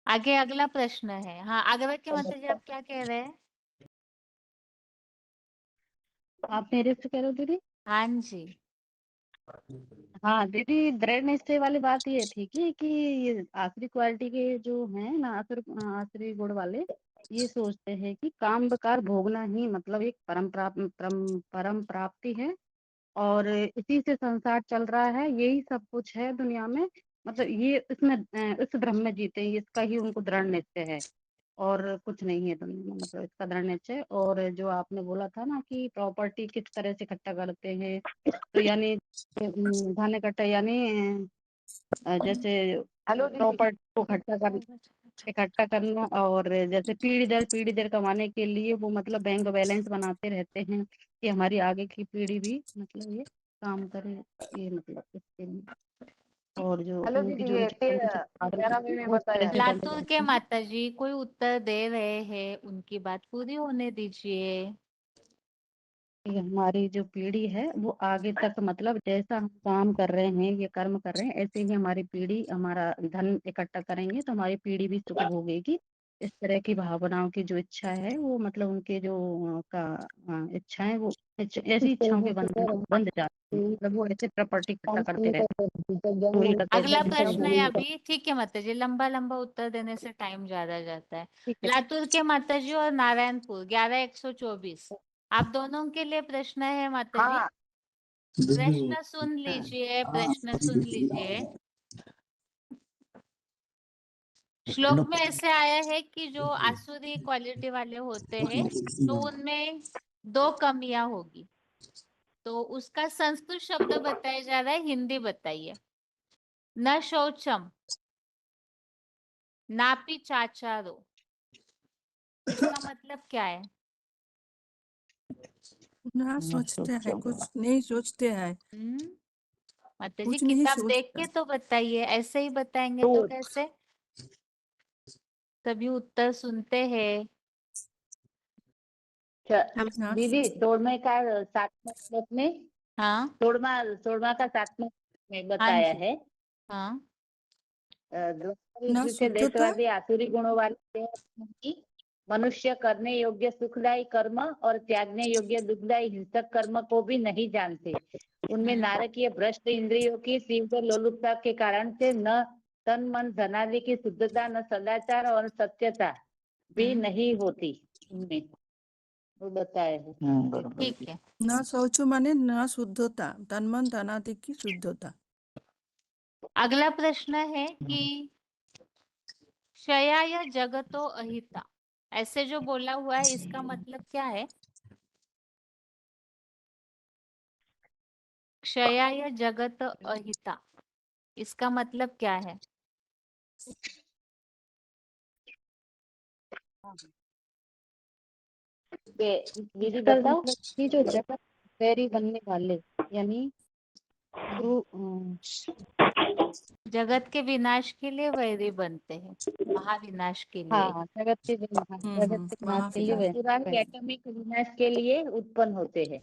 आगे अगला प्रश्न है। हाँ, आगरा के माता जी आप क्या कह रहे हैं? आप मेरे से कह रहे हो दीदी? हाँ जी। हाँ दीदी दृढ़ निश्चय वाली बात ये थी कि ये आखिरी क्वालिटी के जो हैं ना आखिरी गुण वाले ये सोचते हैं कि काम विकार भोगना ही मतलब एक परम प्राप्ति है और इसी से संसार चल रहा है। यही सब कुछ है दुनिया में। मतलब ये इसमें इस भ्रम में जीते हैं। इसका ही उनको दृढ़ निश्चय है और कुछ नहीं है दुनिया में। मतलब इसका दृढ़ निश्चय। और जो आपने बोला था ना कि प्रॉपर्टी किस तरह से इकट्ठा करते हैं तो यानी धन इकट्ठा यानी जैसे हेलो दीदी प्रॉपर्टी को इकट्ठा करना और जैसे पीढ़ी दर कमाने के लिए वो मतलब बैंक बैलेंस बनाते रहते हैं कि हमारी आगे की पीढ़ी भी मतलब ये काम करे। ये मतलब इसके लिए और जो हेलो उनकी दीदी जो ये विचार 13 में वो इस तरह बताया से बंद लातूर जाते के हैं। माता जी कोई उत्तर दे रहे हैं, उनकी बात पूरी होने दीजिए। कि हमारी जो पीढ़ी है वो आगे तक मतलब जैसा हम काम कर रहे हैं ये कर्म कर रहे हैं ऐसे ही हमारी पीढ़ी हमारा धन इकट्ठा करेंगे तो हमारी पीढ़ी भी सुख भोगेगी। इस तरह की भावनाओं की जो इच्छा है वो मतलब उनके जो इच्छाएं वो ऐसी इच्छाओं के बंद जाती है। मतलब वो ऐसे प्रॉपर्टी इकट्ठा करते रहते हैं। चोरी अगला डकैती प्रश्न है सब अभी। ठीक है माता जी, लंबा लंबा उत्तर देने से टाइम ज्यादा जाता है। ठीक है। लातूर के माता जी और नारायणपुर 11124 आप दोनों के लिए प्रश्न है माता जी। हाँ प्रश्न सुन लीजिए, प्रश्न सुन लीजिए। श्लोक में ऐसे आया है कि जो आसुरी क्वालिटी वाले होते हैं तो उनमें 2 कमियां होगी। तो उसका संस्कृत शब्द बताया जा रहा है, हिंदी बताइए। न शौचम नापी चाचारो, इसका मतलब क्या है? ना सोचते हैं कुछ नहीं सोचते हैं माता जी कुछ नहीं किताब देख सोचता। के तो बताइए, ऐसे ही बताएंगे तो कैसे? तभी उत्तर सुनते हैं। अच्छा, दीदी तोड़ने का 7वां श्लोक में हाँ तोड़मा का 7वां में हाँ बताया जी है। हाँ द्वापर ना युग से सोचो तो देशवादी आसुरी गुणों वाले की मनुष्य करने योग्य सुखदायी कर्म और त्यागने योग्य दुखदायी हिंसक कर्म को भी नहीं जानते। उनमें नारकीय भ्रष्ट इंद्रियों की तीव्र लोलुपता के कारण से न तन मन धनादि की शुद्धता, न सदाचार और सत्यता भी नहीं होती उनमें। वो बताए हैं। बरोबर ठीक है। न शौच माने न शुद्धता, तन मन धनादि की शुद्धता। अगला प्रश्न है कि क्षयाय जगतो अहिता, ऐसे जो बोला हुआ है इसका मतलब क्या है? क्षयाय जगत अहिता, इसका मतलब क्या है? दीदी बताओ कि जो जगत वैरी बनने वाले, यानी जगत के विनाश के लिए वैरी बनते हैं, महाविनाश के लिए। हाँ, जगत के विनाश के लिए एटॉमिक विनाश के लिए उत्पन्न होते हैं।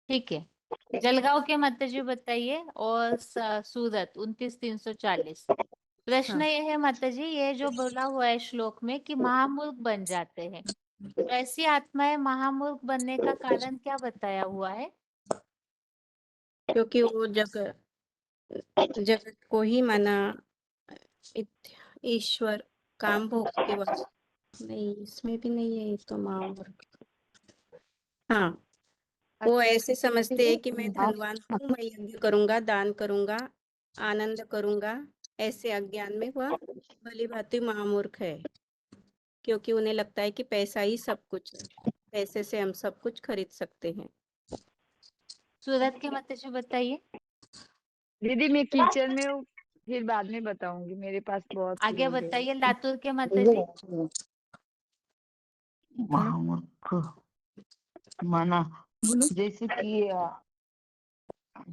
ठीक है। जलगांव के माताजी बताइए और सूरत 29,340। प्रश्न यह है माताजी, ये जो बोला हुआ है श्लोक में कि महामूर्ख बन जाते हैं, तो ऐसी आत्माएं महामूर्ख बनने का कारण क्या बताया हुआ है? क्योंकि वो जगत को ही माना ईश्वर काम भोग के वास्ते। नहीं, इसमें भी नहीं है, ये तो महामूर्ख। हाँ, वो ऐसे समझते हैं कि मैं धनवान हूँ, मैं यज्ञ करूंगा, दान करूंगा, आनंद करूंगा, ऐसे अज्ञान में वह भली भांति महामूर्ख है, क्योंकि उन्हें लगता है कि पैसा ही सब कुछ है, पैसे से हम सब कुछ खरीद सकते हैं। सूरत के माताजी बताइए। दीदी मैं किचन में हूँ, फिर बाद में बताऊंगी, मेरे पास बहुत आगे लोग हैं। बताइए लातूर के माताजी। महामूर्ख माना जैसे कि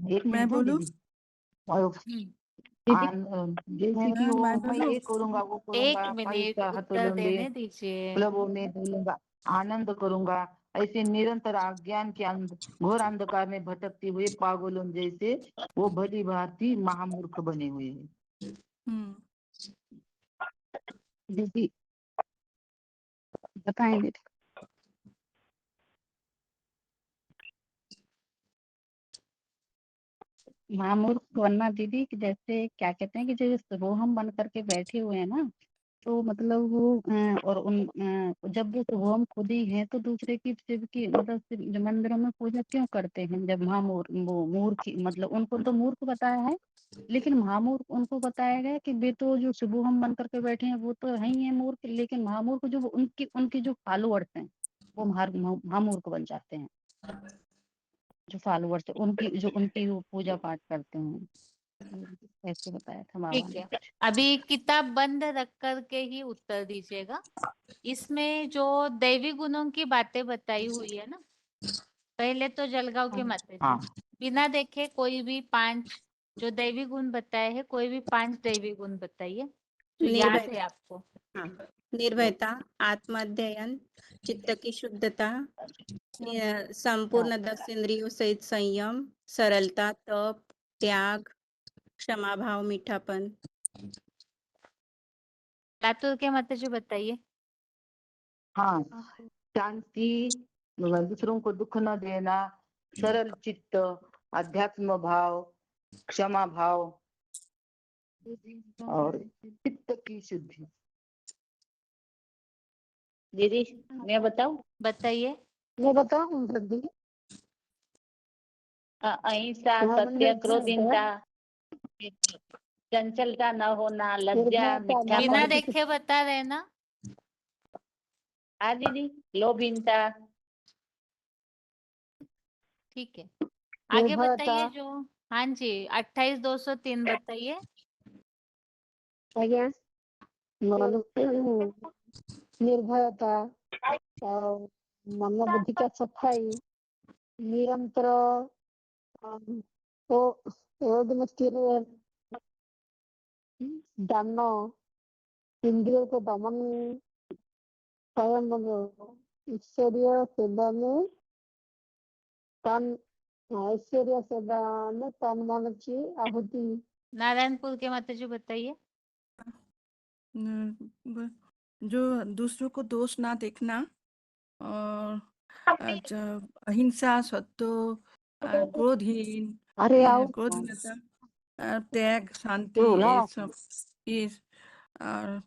एक मैं मिनट है बोलूं? दीदी। जैसे कि वो मैं ये करूंगा वो एक करूंगा, मिनट पैसा उत्तर हथेलियों में देने दीजिए। क्लबों में धूलूंगा, आनंद करूंगा, ऐसे निरंतर अज्ञान के घोर अंधकार में भटकते हुए पागलों जैसे वो भली भांति महामूर्ख बने हुए हैं। दीदी बताएंगे। महामूर्ख बनना दीदी कि जैसे क्या कहते हैं कि जैसे वो हम बन करके बैठे हुए हैं ना, तो मतलब वो और जब वो हम खुद ही हैं तो दूसरे की शिव की मतलब शिव मंदिरों में पूजा क्यों करते हैं? जब वो मूर्ख मतलब उनको तो मूर्ख बताया है, लेकिन महामूर्ख उनको बताया गया कि वे तो जो शिव हम बन करके बैठे हैं वो तो है ही है मूर्ख, लेकिन महामूर्ख जो उनकी जो फॉलोअर्स हैं वो महामूर्ख बन जाते हैं। जो फॉलोअर्स है उनकी वो पूजा पाठ करते हैं, ऐसे बताया था बाबा ठीक ने। है, अभी किताब बंद रख करके ही उत्तर दीजिएगा। इसमें जो दैवी गुणों की बातें बताई हुई है ना, पहले तो जलगांव के माताजी बिना देखे कोई भी 5 जो दैवी गुण बताए हैं, कोई भी 5 दैवी गुण बताइए जो याद है आपको। हाँ, निर्भयता, आत्माध्ययन, चित्त की शुद्धता, संपूर्ण 10 इंद्रियों सहित संयम, सरलता, तप, त्याग, क्षमा भाव, मीठापन। लातूर के माताजी बताइए। हाँ, शांति, दूसरों को दुख न देना, सरल चित्त, अध्यात्म भाव, क्षमा भाव और चित्त की शुद्धि। दीदी मैं बताऊं? बताइए। मैं बताऊं दीदी? अहिंसा, सत्य, क्रोधहीनता, चंचलता न होना, लज्जा, बिना मीठापन। देखे बता रहे ना? हाँ दीदी, लोभहीनता। ठीक है, आगे बताइए जो। हाँ जी, 28,203 बताइए। निर्भयता और मन बुद्धि का सफाई, निरंतर तो रोग में स्थिर जानना, इंद्रियों को दमन, स्वयं ईश्वरीय सेवा में तन ऐश्वर्य सेवा में तन मन की आहुति। नारायणपुर के माताजी बताइए। जो दूसरों को दोष ना देखना और अहिंसा, सत्य, क्रोधहीन, क्रोधहीनता, त्याग, शांति, ये सब, ये और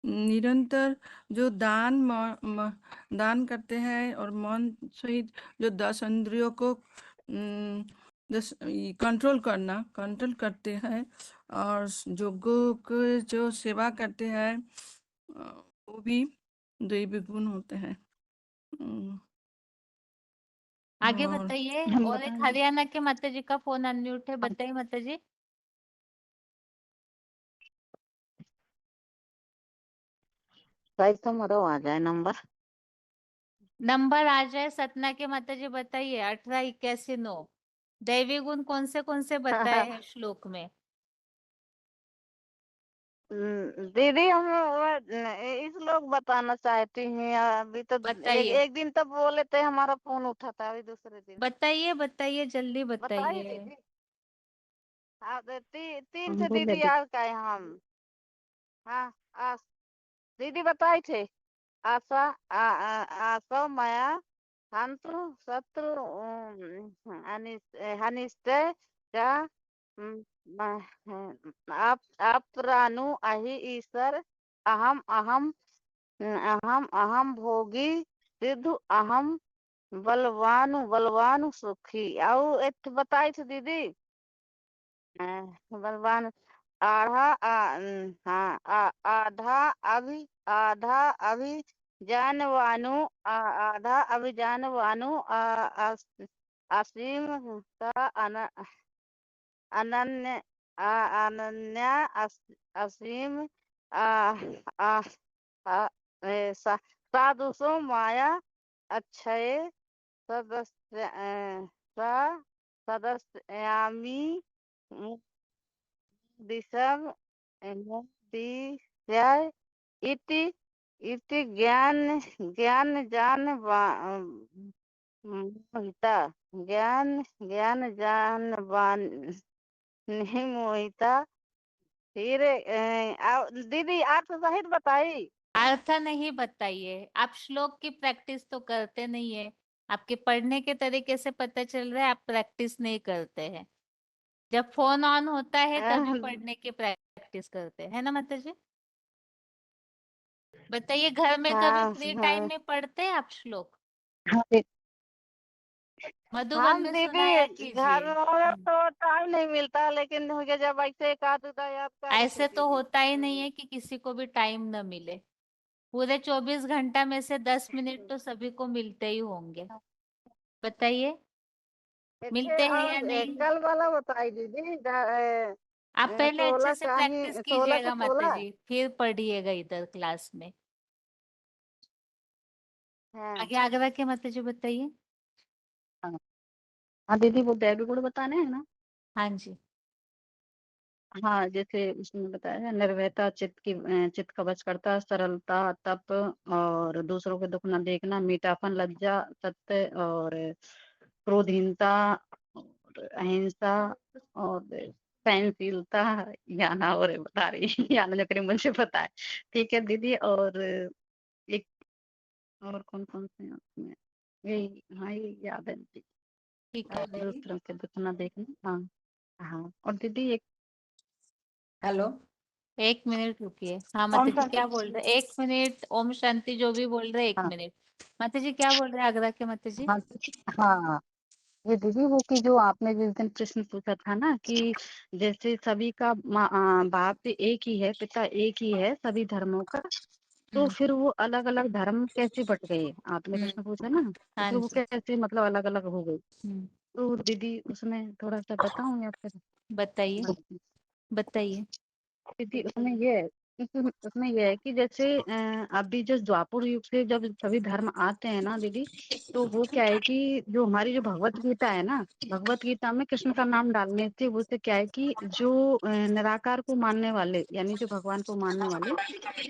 निरंतर जो दान करते हैं और मन सहित जो 10 इंद्रियों को कंट्रोल करते हैं और जो गो के जो सेवा करते हैं वो भी दैवी गुण होते हैं। आगे और बताइए। हम और एक बताएं हरियाणा के माता जी का फोन अनम्यूट है, बताइए माता जी। गाइस हमारा आ जाए नंबर। नंबर आ जाए सतना के माता जी, बताइए। 1881 9। दैवी गुण कौन से बताए हैं श्लोक में? दीदी हम इस लोग बताना चाहती हैं। अभी तो बताइए एक दिन तो बोले थे हमारा फोन उठा था, अभी दूसरे दिन बताइए बताइए, जल्दी बताइए बताइए। दीदी। हाँ तीन हम से बोले दीदी यार का है हम। हाँ दीदी बताए थे। आशा आशा माया हंतु शत्रु अनिष्ट का आप प्राणु अहि ईश्वर अहम अहम अहम अहम भोगी सिद्धु अहम बलवानु सुखी। और एक बताई थी दीदी। बलवान आधा अभी जानवानु आधा अभी जानवानु असीम का अनन्य अनन्या असीम साधुसो माया अक्षय सदस्य सदस्यामी दिशम दिशय इति इति ज्ञान ज्ञान जान मोहिता ज्ञान ज्ञान जान नहीं मोहिता। फिर दीदी आप सहित बताई। अर्थ नहीं बताइए। आप श्लोक की प्रैक्टिस तो करते नहीं है। आपके पढ़ने के तरीके से पता चल रहा है आप प्रैक्टिस नहीं करते हैं। जब फोन ऑन होता है तभी पढ़ने की प्रैक्टिस करते हैं, है ना माता जी? बताइए, घर में कभी फ्री टाइम में पढ़ते हैं आप श्लोक? मधुबन हम में सुनाया दीदी घर कीजिए। में तो टाइम नहीं मिलता, लेकिन मुझे जब ऐसे एक आध याद कर ऐसे लेते तो दीदी। होता ही नहीं है कि किसी को भी टाइम न मिले। पूरे 24 घंटा में से 10 मिनट तो सभी को मिलते ही होंगे। बताइए, मिलते हैं या नहीं? कल वाला बताई दीदी। आप पहले अच्छे 16 से का ही प्रैक्टिस 16 का कीजिएगा माता 16। जी, फिर पढ़िएगा इधर क्लास में। हाँ आगे आगरा के माता जी बताइए। हाँ दीदी वो दैवी गुण बताने हैं ना। हाँ जी। हाँ जैसे उसमें बताया है, निर्भयता चित्त का वश करता, सरलता तप और दूसरों के दुख न देखना, मीठापन लज्जा सत्य और क्रोधहीनता और अहिंसा और सहनशीलता। याना और बता रही याना जो करीब मुझे पता है। ठीक है दीदी। और एक और कौन कौन से हैं उसमें, यही हाँ ये याद है दीदी। ठीक है दीदी। दूसरों के दुख न देखना। हाँ हाँ। और दीदी एक हेलो, 1 मिनट रुकिए। हाँ माता जी क्या बोल रहे? 1 मिनट। ओम शांति जो भी बोल रहे, 1 मिनट। माता जी क्या बोल रहे हैं आगरा के माता जी? हाँ हाँ ये दीदी वो कि जो आपने जिस दिन प्रश्न पूछा था ना कि जैसे सभी का बाप एक ही है, पिता एक ही है सभी धर्मों का, तो फिर वो अलग अलग धर्म कैसे बट गए? आपने प्रश्न पूछा ना, तो हाँ फिर वो जी। कैसे मतलब अलग अलग हो गई? तो दीदी उसमें थोड़ा सा बताऊं या फिर बताइए बताइए। दीदी उसमें ये है उसमें ये है कि जैसे अभी जो द्वापर युग से जब सभी धर्म आते हैं ना दीदी, तो वो क्या है कि जो हमारी जो भगवत गीता है ना, भगवत गीता में कृष्ण का नाम डालने से वो से क्या है कि जो निराकार को मानने वाले, यानी जो भगवान को मानने वाले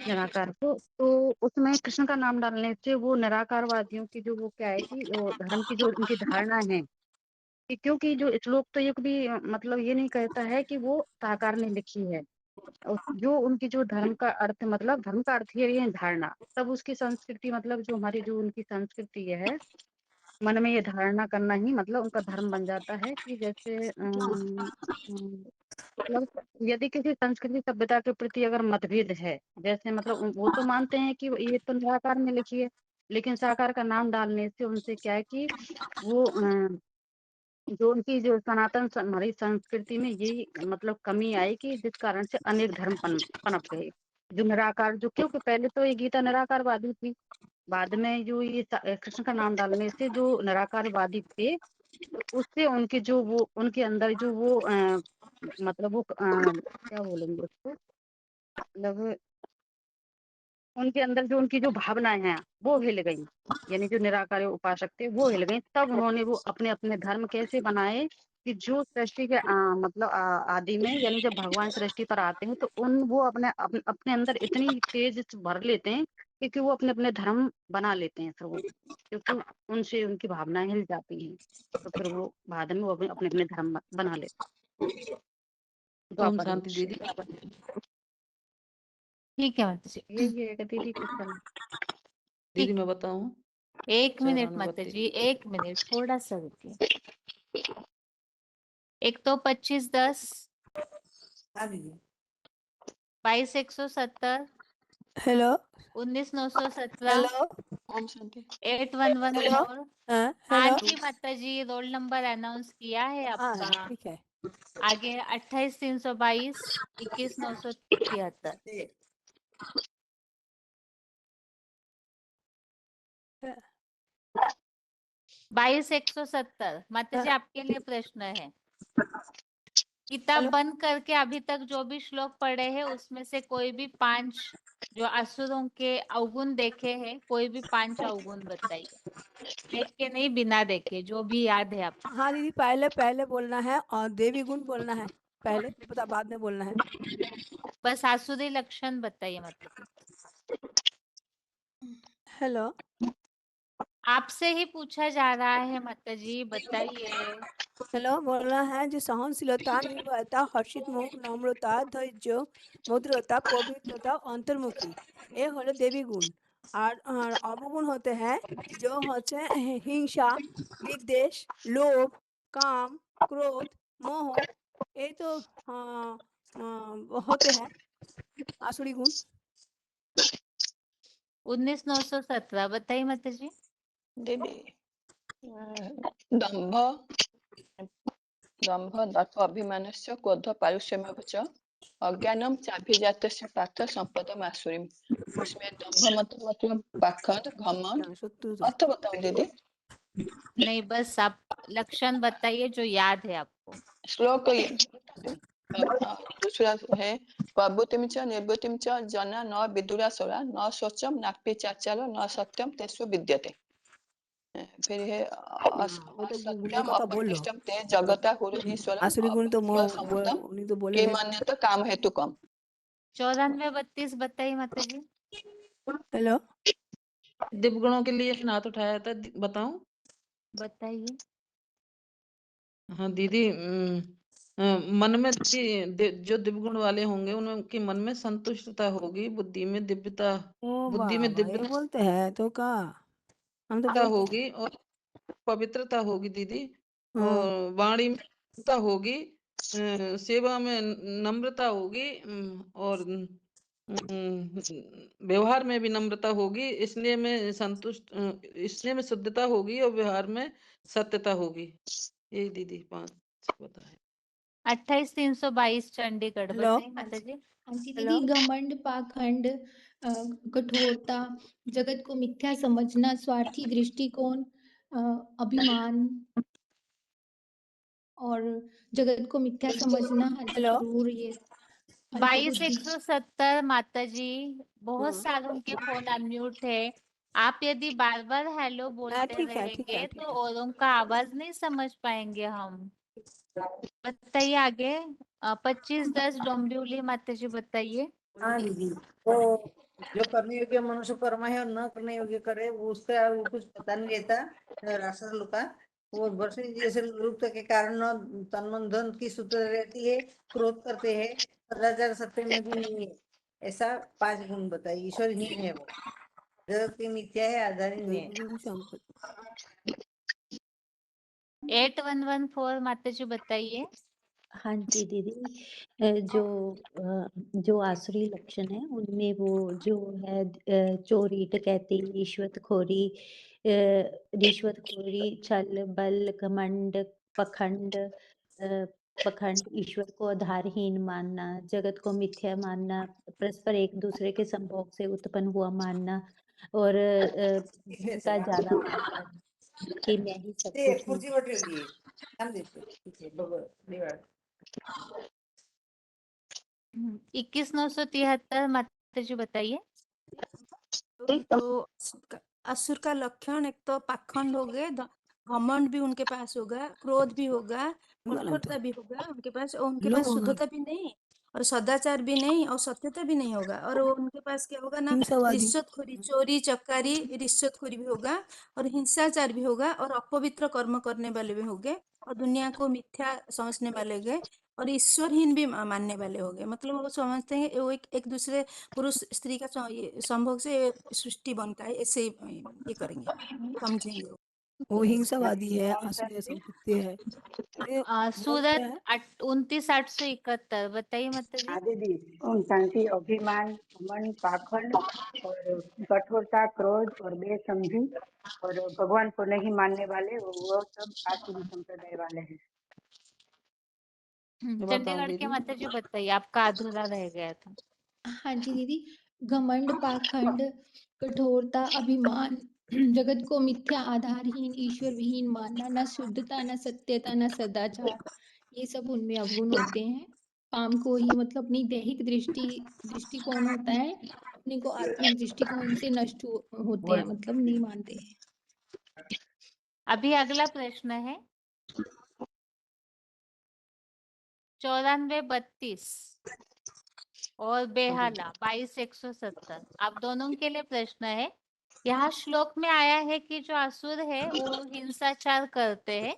निराकार को, तो उसमें कृष्ण का नाम डालने से वो निराकारवादियों की जो वो क्या है कि वो धर्म की जो उनकी धारणा है कि क्योंकि जो श्लोक तो एक भी मतलब ये नहीं कहता है कि वो साकार ने लिखी है। जो उनकी जो धर्म का अर्थ मतलब धर्म का अर्थ ये है धारणा, तब उसकी संस्कृति मतलब जो हमारी जो उनकी संस्कृति है मन में ये धारणा करना ही मतलब उनका धर्म बन जाता है कि जैसे मतलब यदि किसी संस्कृति सभ्यता के प्रति अगर मतभेद है, जैसे मतलब वो तो मानते हैं कि ये तो निराकार में लिखी है, लेकिन साकार का नाम डालने से उनसे क्या है कि वो जो उनकी जो सनातन हमारी संस्कृति में यही मतलब कमी आई कि जिस कारण से अनेक धर्म पनप गए। जो निराकार जो क्योंकि पहले तो ये गीता निराकारवादी थी, बाद में जो ये कृष्ण का नाम डालने से जो निराकारवादी थे उससे उनके जो वो उनके अंदर जो वो मतलब वो क्या बोलेंगे उसको, मतलब उनके अंदर जो उनकी जो भावनाएं हैं वो हिल गई, यानी जो निराकार उपासक थे वो हिल गई। तब उन्होंने वो अपने अपने धर्म कैसे बनाए कि जो सृष्टि के मतलब आदि में यानी जब भगवान सृष्टि पर आते हैं तो वो अपने अंदर इतनी तेज भर लेते हैं क्योंकि वो अपने अपने धर्म बना लेते हैं फिर वो, क्योंकि उनसे उनकी भावनाएं हिल जाती हैं तो फिर वो बाद में वो अपने अपने धर्म बना लेते हैं। ओम शांति दीदी। ठीक है माता जी। यही है दीदी कुछ करना। दीदी मैं बताऊं? 1 मिनट माता जी, 1 मिनट थोड़ा सा रुकिए। एक तो 2510 22,170 हेलो 19,917 हेलो ओम शांति। 8114। हाँ हेलो जी माता जी, रोल नंबर अनाउंस किया है आपका। ठीक है। आगे 28,322 21,973। 22,170 माता जी आपके लिए प्रश्न है। किताब बंद करके अभी तक जो भी श्लोक पढ़े हैं उसमें से कोई भी 5 जो असुरों के अवगुण देखे हैं, कोई भी 5 अवगुण बताइए। देख के नहीं, बिना देखे, जो भी याद है आपको। हाँ दीदी पहले पहले बोलना है और देवी गुण बोलना है पहले, पता बाद में बोलना है। बस आसुरी लक्षण बताइए माता जी। हेलो आपसे ही पूछा जा रहा है माता जी, बताइए। हेलो बोलना है जो सहनशीलता, निर्भयता, हर्षित मुख, नम्रता, धैर्य, मधुरता, पवित्रता, अंतर्मुखी, ये हलो देवी गुण। और अवगुण होते हैं जो होते हिंसा, विद्वेष, लोभ, काम, क्रोध, मोह, ये तो होते हैं आसुरी गुण। 19,917 बताइए माता जी। दीदी दंभ दंभ दर्प अभिमानस्य क्रोध पारुष्यमेव च अज्ञानम चाभिजातस्य पार्थ संपदम आसुरीम। इसमें दंभ मतलब पाखंड, घमंड अर्थ बताओ दीदी। नहीं, बस आप लक्षण बताइए जो याद है आपको। श्लोक दूसरा है प्रभुतिम च निर्भुतिम च जना न विदुरासुरा न शोचम नापि चाचालो न सत्यम तेषु विद्यते। फिर है असत्यम अपरिष्टम ते जगता हुरीश्वरम आसुरी गुण तो अप्रसमतम उन्हीं तो बोले के हैं। मान्यता काम हेतु कम। 94-32 बताइए माता जी। हेलो दिव्यगुणों के लिए हाथ उठाया था, बताऊं? बताइए। हाँ दीदी मन में जो दिव्यगुण वाले होंगे उनके मन में संतुष्टता होगी, बुद्धि में दिव्यता, ओ बुद्धि में बाबा ये बोलते हैं तो का हम तो बोलते होगी और पवित्रता होगी दीदी, हाँ। और वाणी में नम्रता होगी, सेवा में नम्रता होगी, और व्यवहार में भी नम्रता होगी, स्नेह में स्नेह में शुद्धता होगी और व्यवहार में सत्यता होगी। यही दीदी 5 बताए। 28,322 चंडीगढ़ हेलो बताइए माता जी। हाँ जी दीदी, घमंड, पाखंड, कठोरता, जगत को मिथ्या समझना, स्वार्थी दृष्टिकोण, अभिमान और जगत को मिथ्या समझना। हाँ जी हेलो क्रूर, ये अल्प बुद्धि। 22,170 माता जी। बहुत सारों के फोन अनम्यूट है। आप यदि बार बार हेलो बोलते ठीक है रहेंगे तो औरों का आवाज नहीं समझ पाएंगे हम। बताइए आगे। 2510 डोंबिवली माता जी बताइए। हाँ दीदी, तो जो करने योग्य मनुष्य कर्म है और न करने योग्य करे वो उसका वो कुछ पता नहीं रहता। राक्षस लोग का वो वर्ष जैसे रूप के कारण न तन मन धन की सूत्र रहती है, क्रोध करते हैं, सदाचार सत्य में भी नहीं है। ऐसा 5 गुण बताइए। ईश्वरहीन है वो, जगत की मिथ्या है, आधारहीन है। 8114 माता जी बताइए। हाँ जी दीदी, जो आसुरी लक्षण है उनमें वो जो है चोरी, डकैती, रिश्वतखोरी, छल, बल, घमंड, पखंड, ईश्वर को आधारहीन मानना, जगत को मिथ्या मानना, परस्पर एक दूसरे के संभोग से उत्पन्न हुआ मानना और का ज्यादा मानना कि मैं ही सब ते कुछ हूँ। खुर्चीवर ठेवली छान दिसते ठीक आहे बघ निवड 21973 माता जी बताइए। तो असुर का लक्षण एक तो पाखंड हो गए, घमंड भी उनके पास होगा, क्रोध भी होगा, कठोरता भी होगा उनके पास, और उनके पास शुद्धता भी नहीं और सदाचार भी नहीं और सत्यता भी नहीं होगा। और वो उनके पास क्या होगा ना, रिश्वतखोरी, चोरी चकारी, रिश्वतखोरी भी होगा और हिंसाचार भी होगा और अपवित्र कर्म करने वाले भी होंगे और दुनिया को मिथ्या समझने वाले होंगे और ईश्वरहीन भी मानने वाले होंगे। मतलब वो समझते हैं वो एक दूसरे पुरुष स्त्री का संभोग से सृष्टि बनता है, ऐसे ही ये करेंगे, समझेंगे वो। वो हिंसावादी है, आसुरी संपत्ति है। ये वो क्या सूरत है? 29871 बताइए माता जी। दीदी ओम शांति, अभिमान, घमंड, पाखंड और कठोरता, क्रोध और बेसमझी और भगवान को नहीं मानने वाले वो सब आसुरी संप्रदाय वाले हैं। चंडीगढ़ के माता जी बताइए, आपका अधूरा रह गया था। हाँ जी दीदी, घमंड, पाखंड, कठोरता, अभिमान, जगत को मिथ्या, आधारहीन, ईश्वर विहीन मानना, न शुद्धता, न सत्यता, न सदाचार, ये सब उनमें अवगुण होते हैं। काम को ही मतलब अपनी दैहिक दृष्टिकोण होता है, अपने को आत्मिक दृष्टिकोण से नष्ट होते हैं, मतलब नहीं मानते हैं। अभी अगला प्रश्न है 9432 और बेहाला 22170। आप दोनों के लिए प्रश्न है। यहाँ श्लोक में आया है कि जो असुर है वो हिंसाचार करते हैं,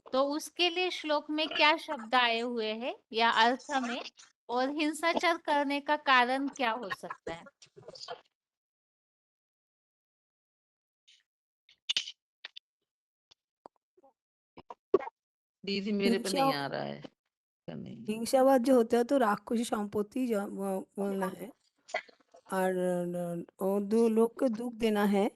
तो उसके लिए श्लोक में क्या शब्द आए हुए हैं या अर्थ में, और हिंसाचार करने का कारण क्या हो सकता है? दीदी मेरे पे नहीं आ रहा है। हिंसावाद जो होता है तो राक्षसी संपत्ति बोलना है और दो लोग को दुख देना है।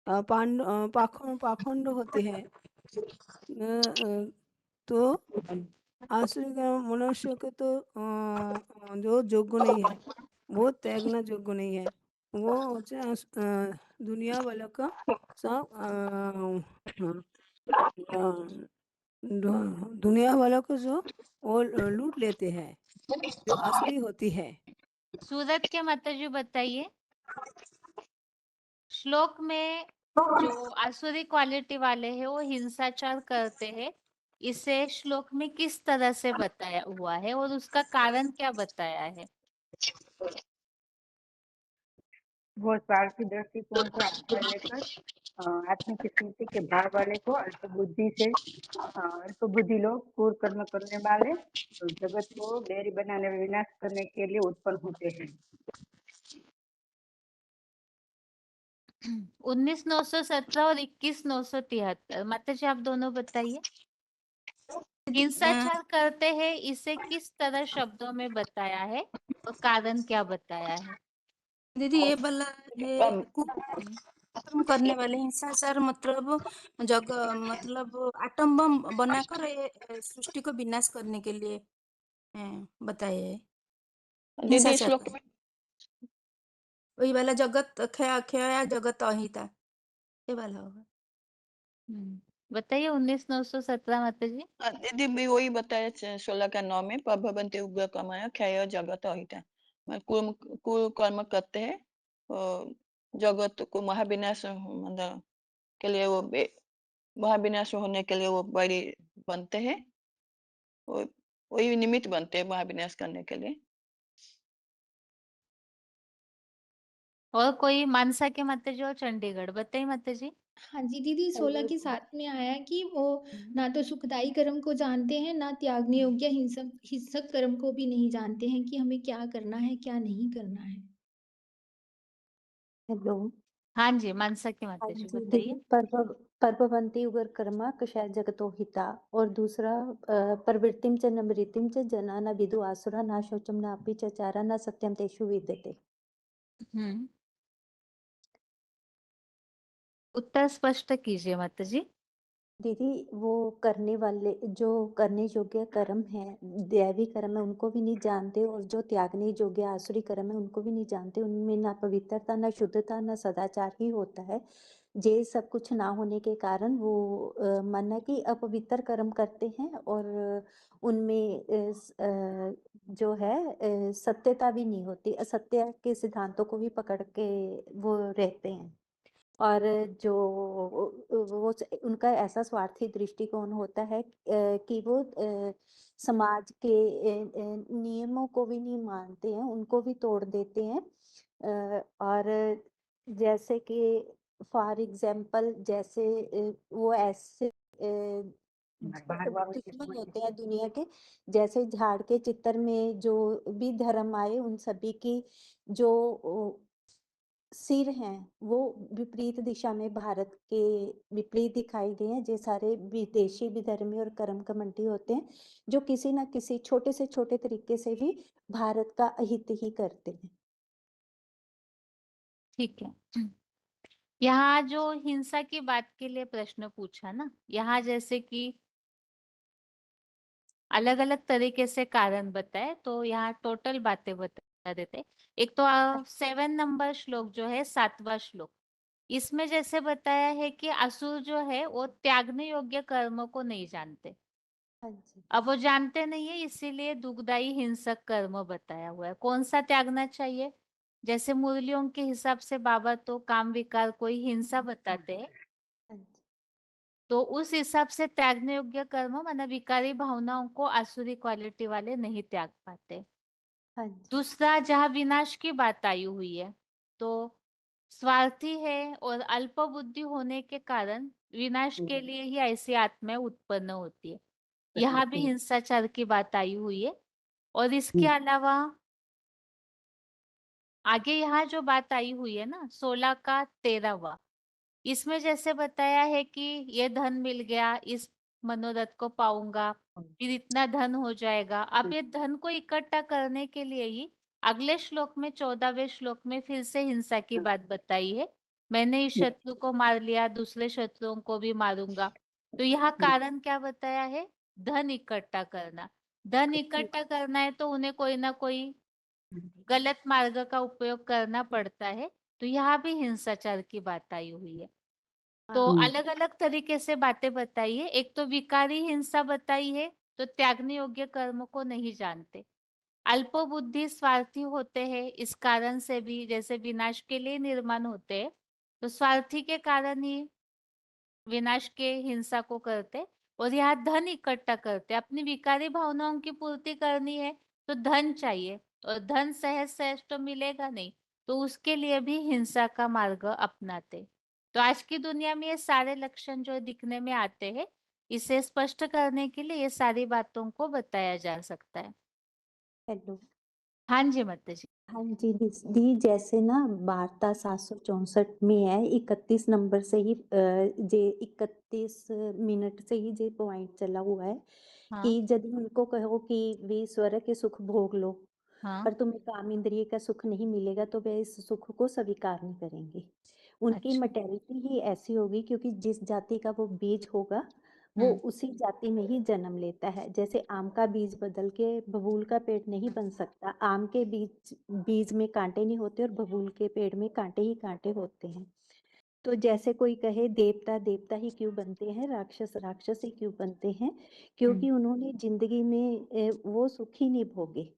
पाखंड होते हैं तो आसुरी का मनुष्य को तो जो योग्य नहीं है वो त्यागना योग्य नहीं है। वो दुनिया वालों का सब दुनिया वालों को जो वो लूट लेते हैं, जो आसुरी होती है। सूरत के माता जी बताइए, श्लोक में जो आसुरी क्वालिटी वाले हैं वो हिंसाचार करते हैं, इसे श्लोक में किस तरह से बताया हुआ है और उसका कारण क्या बताया है? वो स्वार्थी दृष्टिकोण का आधार लेकर आत्मिक स्मृति के भाव वाले को अल्प बुद्धि लोग क्रूर कर्म करने वाले तो जगत को बैरी बनाने में विनाश करने के लिए उत्पन्न होते हैं। 19917 और 21973 माता जी आप दोनों बताइए। हिंसाचार करते हैं इसे किस तरह शब्दों में बताया है और कारण क्या बताया है? दीदी ये वाला है कुकर्म करने वाले, हिंसाचार मतलब मतलब आटम बम बनाकर ये सृष्टि को विनाश करने के लिए बताया है। दीदी हिंसाचार श्लोक में वही वाला जगत क्षय जगत अहिता, ये वाला होगा। बताइए 19917 माता जी। दीदी भी वही बताया 16 का 9 में प्रभवंते उग्र कमाया क्षय जगत अहिता। कुल कर्म करते हैं जगत को महाविनाश मतलब के लिए वो महाविनाश होने के लिए वो बड़ी बनते हैं, वही निमित्त बनते हैं महाविनाश करने के लिए। और कोई मानसा के माता जी और चंडीगढ़ बताइए माता जी। हाँ जी दीदी, 16 के 7 में आया कि वो ना तो सुखदायी कर्म को जानते हैं, ना त्यागने योग्य हिंसक कर्म को भी नहीं जानते हैं कि हमें क्या करना है क्या नहीं करना है। हेलो हाँ जी, मनसा की माता जी दीदी बताइए। पर्पवन्ति उगर कर्मा कषाय जगतो हिता, और दूसरा प्रवृत्तिम च नमृतिम च जना न विदु आसुरा न शौचम न अपि च चारा न सत्यम तेषु विद्यते। हम्म, उत्तर स्पष्ट कीजिए माता जी। दीदी वो करने वाले जो करने योग्य कर्म है, दैवी कर्म है, उनको भी नहीं जानते, और जो त्यागने योग्य आसुरी कर्म है उनको भी नहीं जानते। उनमें ना पवित्रता, ना शुद्धता, ना सदाचार ही होता है। ये सब कुछ ना होने के कारण वो माना कि अपवित्र कर्म करते हैं, और उनमें जो है सत्यता भी नहीं होती, असत्य के सिद्धांतों को भी पकड़ के वो रहते हैं। और जो वो उनका ऐसा स्वार्थी दृष्टिकोण होता है कि वो समाज के नियमों को भी नहीं मानते हैं, उनको भी तोड़ देते हैं। और जैसे कि फॉर एग्जाम्पल, जैसे वो ऐसे दुश्मन होते हैं दुनिया के, जैसे झाड़ के चित्र में जो भी धर्म आए उन सभी की जो सिर हैं वो विपरीत दिशा में भारत के विपरीत दिखाई गए हैं। ये सारे विदेशी विधर्मी और कर्म कमंडी होते हैं, जो किसी न किसी छोटे से छोटे तरीके से भी भारत का अहित ही करते हैं। ठीक है। यहाँ जो हिंसा की बात के लिए प्रश्न पूछा ना, यहाँ जैसे कि अलग अलग तरीके से कारण बताए, तो यहाँ टोटल बातें बता देते। एक तो 7 नंबर श्लोक जो है, 7वां श्लोक, इसमें जैसे बताया है कि असुर जो है वो त्यागने योग्य कर्म को नहीं जानते। हाँ जी। अब वो जानते नहीं है, इसीलिए दुखदाई हिंसक कर्म बताया हुआ है। कौन सा त्यागना चाहिए? जैसे मुरलियों के हिसाब से बाबा तो काम विकार कोई हिंसा बताते हैं, हाँ जी। तो उस हिसाब से त्यागने योग्य कर्म माना विकारी भावनाओं को आसुरी क्वालिटी वाले नहीं त्याग पाते। हाँ जी। दूसरा, जहाँ विनाश की बात आई हुई है, तो स्वार्थी है और अल्प बुद्धि होने के कारण विनाश के लिए ही ऐसी आत्माएं उत्पन्न होती है। यहाँ भी हिंसाचार की बात आई हुई है। और इसके अलावा आगे यहाँ जो बात आई हुई है ना, 16 का 13वां, इसमें जैसे बताया है कि ये धन मिल गया, इस मनोरथ को पाऊंगा, फिर इतना धन हो जाएगा। अब ये धन को इकट्ठा करने के लिए ही अगले श्लोक में 14वें श्लोक में फिर से हिंसा की बात बताई है। मैंने इस शत्रु को मार लिया, दूसरे शत्रुओं को भी मारूंगा। तो यहाँ कारण क्या बताया है? धन इकट्ठा करना। धन इकट्ठा करना है तो उन्हें कोई ना कोई गलत मार्ग का उपयोग करना पड़ता है। तो यहाँ भी हिंसाचार की बात आई हुई है। तो अलग अलग तरीके से बातें बताई है। एक तो विकारी हिंसा बताई है, तो त्यागने योग्य कर्म को नहीं जानते। अल्प बुद्धि स्वार्थी होते हैं, इस कारण से भी जैसे विनाश के लिए निर्माण होते हैं, तो स्वार्थी के कारण ही विनाश के हिंसा को करते। और यहाँ धन इकट्ठा करते, अपनी विकारी भावनाओं की पूर्ति करनी है तो धन चाहिए, और धन सहज सहज तो मिलेगा नहीं, तो उसके लिए भी हिंसा का मार्ग अपनाते। तो आज की दुनिया में ये सारे लक्षण जो दिखने में आते हैं, इसे स्पष्ट करने के लिए ये सारी बातों को बताया जा सकता है। हेलो। हाँ जी माता जी। हाँ जी दी, जैसे ना वार्ता 764 में है, 31 नंबर से ही जे 31 मिनट से ही जे पॉइंट चला हुआ है हाँ कि यदि उनको कहो कि वे स्वर्ग के सुख भोग लो, हाँ। पर तुम्हें काम इंद्रिय का सुख नहीं मिलेगा, तो वे इस सुख को स्वीकार नहीं करेंगे। उनकी अच्छा। मेंटालिटी ही ऐसी होगी, क्योंकि जिस जाति का वो बीज होगा वो उसी जाति में ही जन्म लेता है। जैसे आम का बीज बदल के बबूल का पेड़ नहीं बन सकता, आम के बीज में कांटे नहीं होते और बबूल के पेड़ में कांटे ही कांटे होते हैं। तो जैसे कोई कहे देवता देवता ही क्यों बनते हैं, राक्षस राक्षस ही क्यों बनते हैं, क्योंकि उन्होंने जिंदगी में वो सुख ही नहीं भोगे।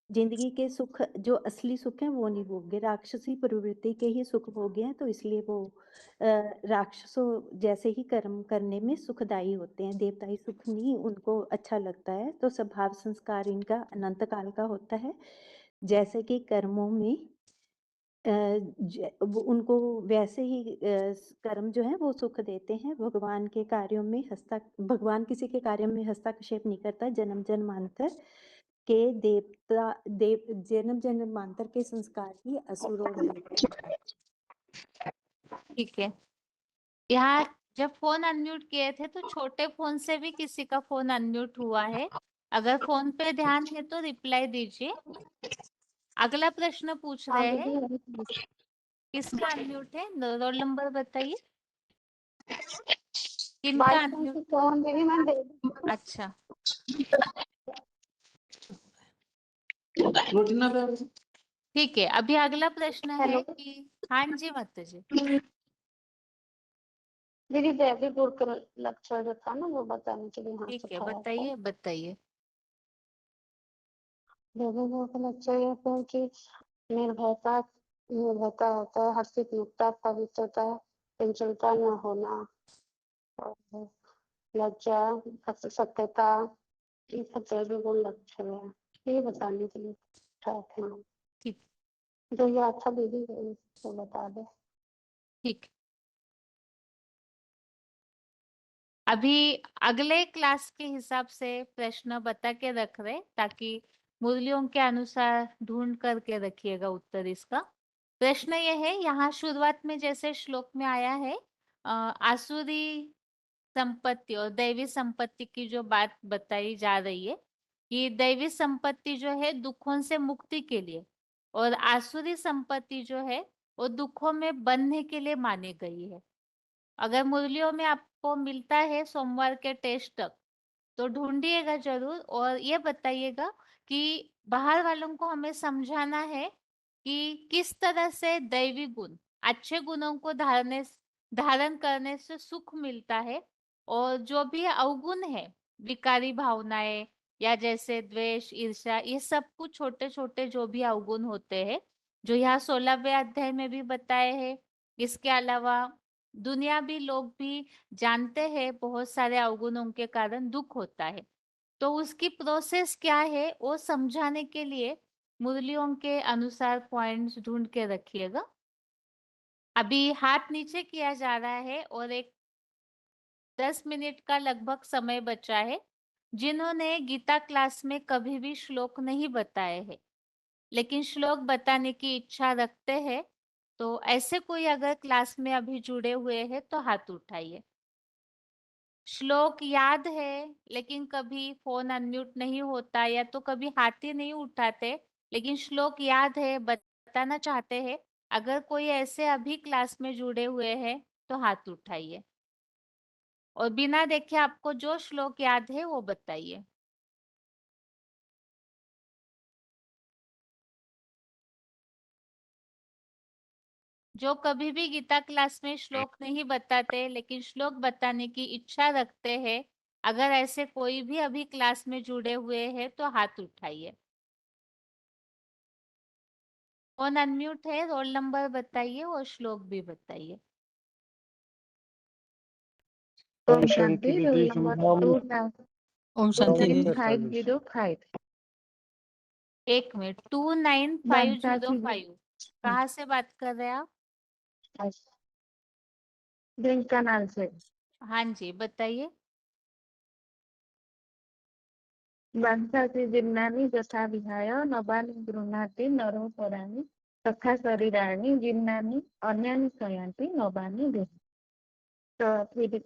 जिंदगी के सुख जो असली सुख है वो नहीं भोगे, राक्षसी प्रवृत्ति के ही सुख भोगे हैं, तो इसलिए वो राक्षसों जैसे ही कर्म करने में सुखदायी होते हैं। देवताई सुख नहीं उनको अच्छा लगता है। तो स्वभाव संस्कार इनका अनंत काल का होता है। जैसे कि कर्मों में उनको वैसे ही कर्म जो है वो सुख देते हैं। भगवान के कार्यों में भगवान किसी के कार्यों में हस्तक्षेप नहीं करता। जन्म जन्मांतर के जन्म जन्मांतर के संस्कार ही असुरों में ठीक है। यहाँ जब फोन अनम्यूट किए थे तो छोटे फोन से भी किसी का फोन अनम्यूट हुआ है। अगर फोन पे ध्यान है तो रिप्लाई दीजिए। अगला प्रश्न पूछ हाँ रहे दीदी हैं, अभी पूछ- किसका अनम्यूट है? रोल नंबर बताइए, किनका बाईस अनम्यूट? की कौन दीदी मैं दे अच्छा ठीक है। अभी अगला प्रश्न है हेलो कि हाँ जी माता जी। दीदी देवीपुर का लक्ष्य जो था ना वो बताने के लिए हाथ ठीक है, उठाया था। बताइए बताइए। देवीपुर का लक्ष्य ये है कि निर्भयता निर्भयता होता है, हर्षित मुक्ता पवित्रता, चंचलता न होना और लज्जा सत्यता, ये सब देवीगुण लक्ष्य है। ये बताने के लिए उठाया था। ठीक जो ये अच्छा दीदी तो बता दे। ठीक। अभी अगले क्लास के हिसाब से प्रश्न बता के रख रहे ताकि मूल्यों के अनुसार ढूंढ करके रखिएगा उत्तर इसका। प्रश्न ये है, यहाँ शुरुआत में जैसे श्लोक में आया है आसुरी संपत्ति और दैवी संपत्ति की जो बात बताई जा रही है कि दैवी संपत्ति जो है दुखों से मुक्ति के लिए और आसुरी संपत्ति जो है वो दुखों में बंधने के लिए मानी गई है। अगर मुरलियों में आपको मिलता है सोमवार के टेस्ट तक तो ढूंढिएगा जरूर और ये बताइएगा कि बाहर वालों को हमें समझाना है कि किस तरह से दैवी गुण अच्छे गुणों को धारण करने से सुख मिलता है और जो भी अवगुण है विकारी भावनाएं या जैसे द्वेष ईर्ष्या ये सब कुछ छोटे छोटे जो भी अवगुण होते हैं जो यहाँ 16वें अध्याय में भी बताए हैं। इसके अलावा दुनिया भी लोग भी जानते हैं बहुत सारे अवगुणों के कारण दुख होता है, तो उसकी प्रोसेस क्या है वो समझाने के लिए मुरलियों के अनुसार पॉइंट्स ढूंढ के रखिएगा। अभी हाथ नीचे किया जा रहा है और एक 10 मिनट का लगभग समय बचा है। जिन्होंने गीता क्लास में कभी भी श्लोक नहीं बताए हैं लेकिन श्लोक बताने की इच्छा रखते हैं, तो ऐसे कोई अगर क्लास में अभी जुड़े हुए हैं तो हाथ उठाइए। श्लोक याद है लेकिन कभी फोन अनम्यूट नहीं होता या तो कभी हाथ ही नहीं उठाते, लेकिन श्लोक याद है बताना चाहते हैं। अगर कोई ऐसे अभी क्लास में जुड़े हुए हैं तो हाथ उठाइए और बिना देखे आपको जो श्लोक याद है वो बताइए। जो कभी भी गीता क्लास में श्लोक नहीं बताते लेकिन श्लोक बताने की इच्छा रखते हैं, अगर ऐसे कोई भी अभी क्लास में जुड़े हुए हैं तो हाथ उठाइए। फोन अनम्यूट है, रोल नंबर बताइए और श्लोक भी बताइए। ओम शांति रोल नंबर ओम शांति दीदी। 29505। एक मिनट 29505 कहाँ से बात कर रहे हैं आप? ढेंकानाल से। हाँ जी बताइए। वंशासि जीर्णानि यथा विहाय नवानि गृह्णाति नरो पराणि तथा शरीराणि जीर्णानि अन्यानि शयान्ति नवानि देहि। तो फिर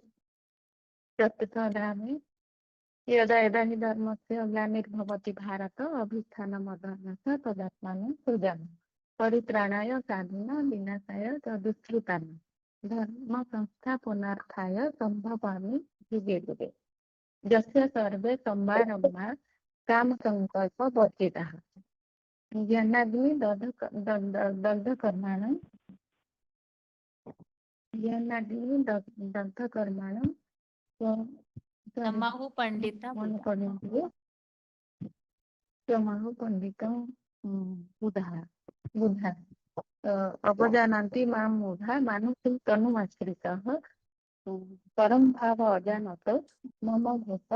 चतुर्थाध्याय में यदा यदा हि धर्मस्य ग्लानिर्भवति भारत अभ्युत्थानमधर्मस्य तदात्मानं सृजामि परित्राणाय साधूनां विनाशाय तदुत्थानां धर्म संस्थापनार्थाय संभवामि युगे युगे। यस्य सर्वे समारम्भा काम संकल्प वर्जिताः ज्ञानाग्नि दग्धकर्माणं नमाहु पंडिता मन बुधा। करेंगे समाहु पंडितं बुधा बुधा अपजानन्ति मां मूढा मानुषं तनुमाश्रिताः परम भाव अजानत मम भूत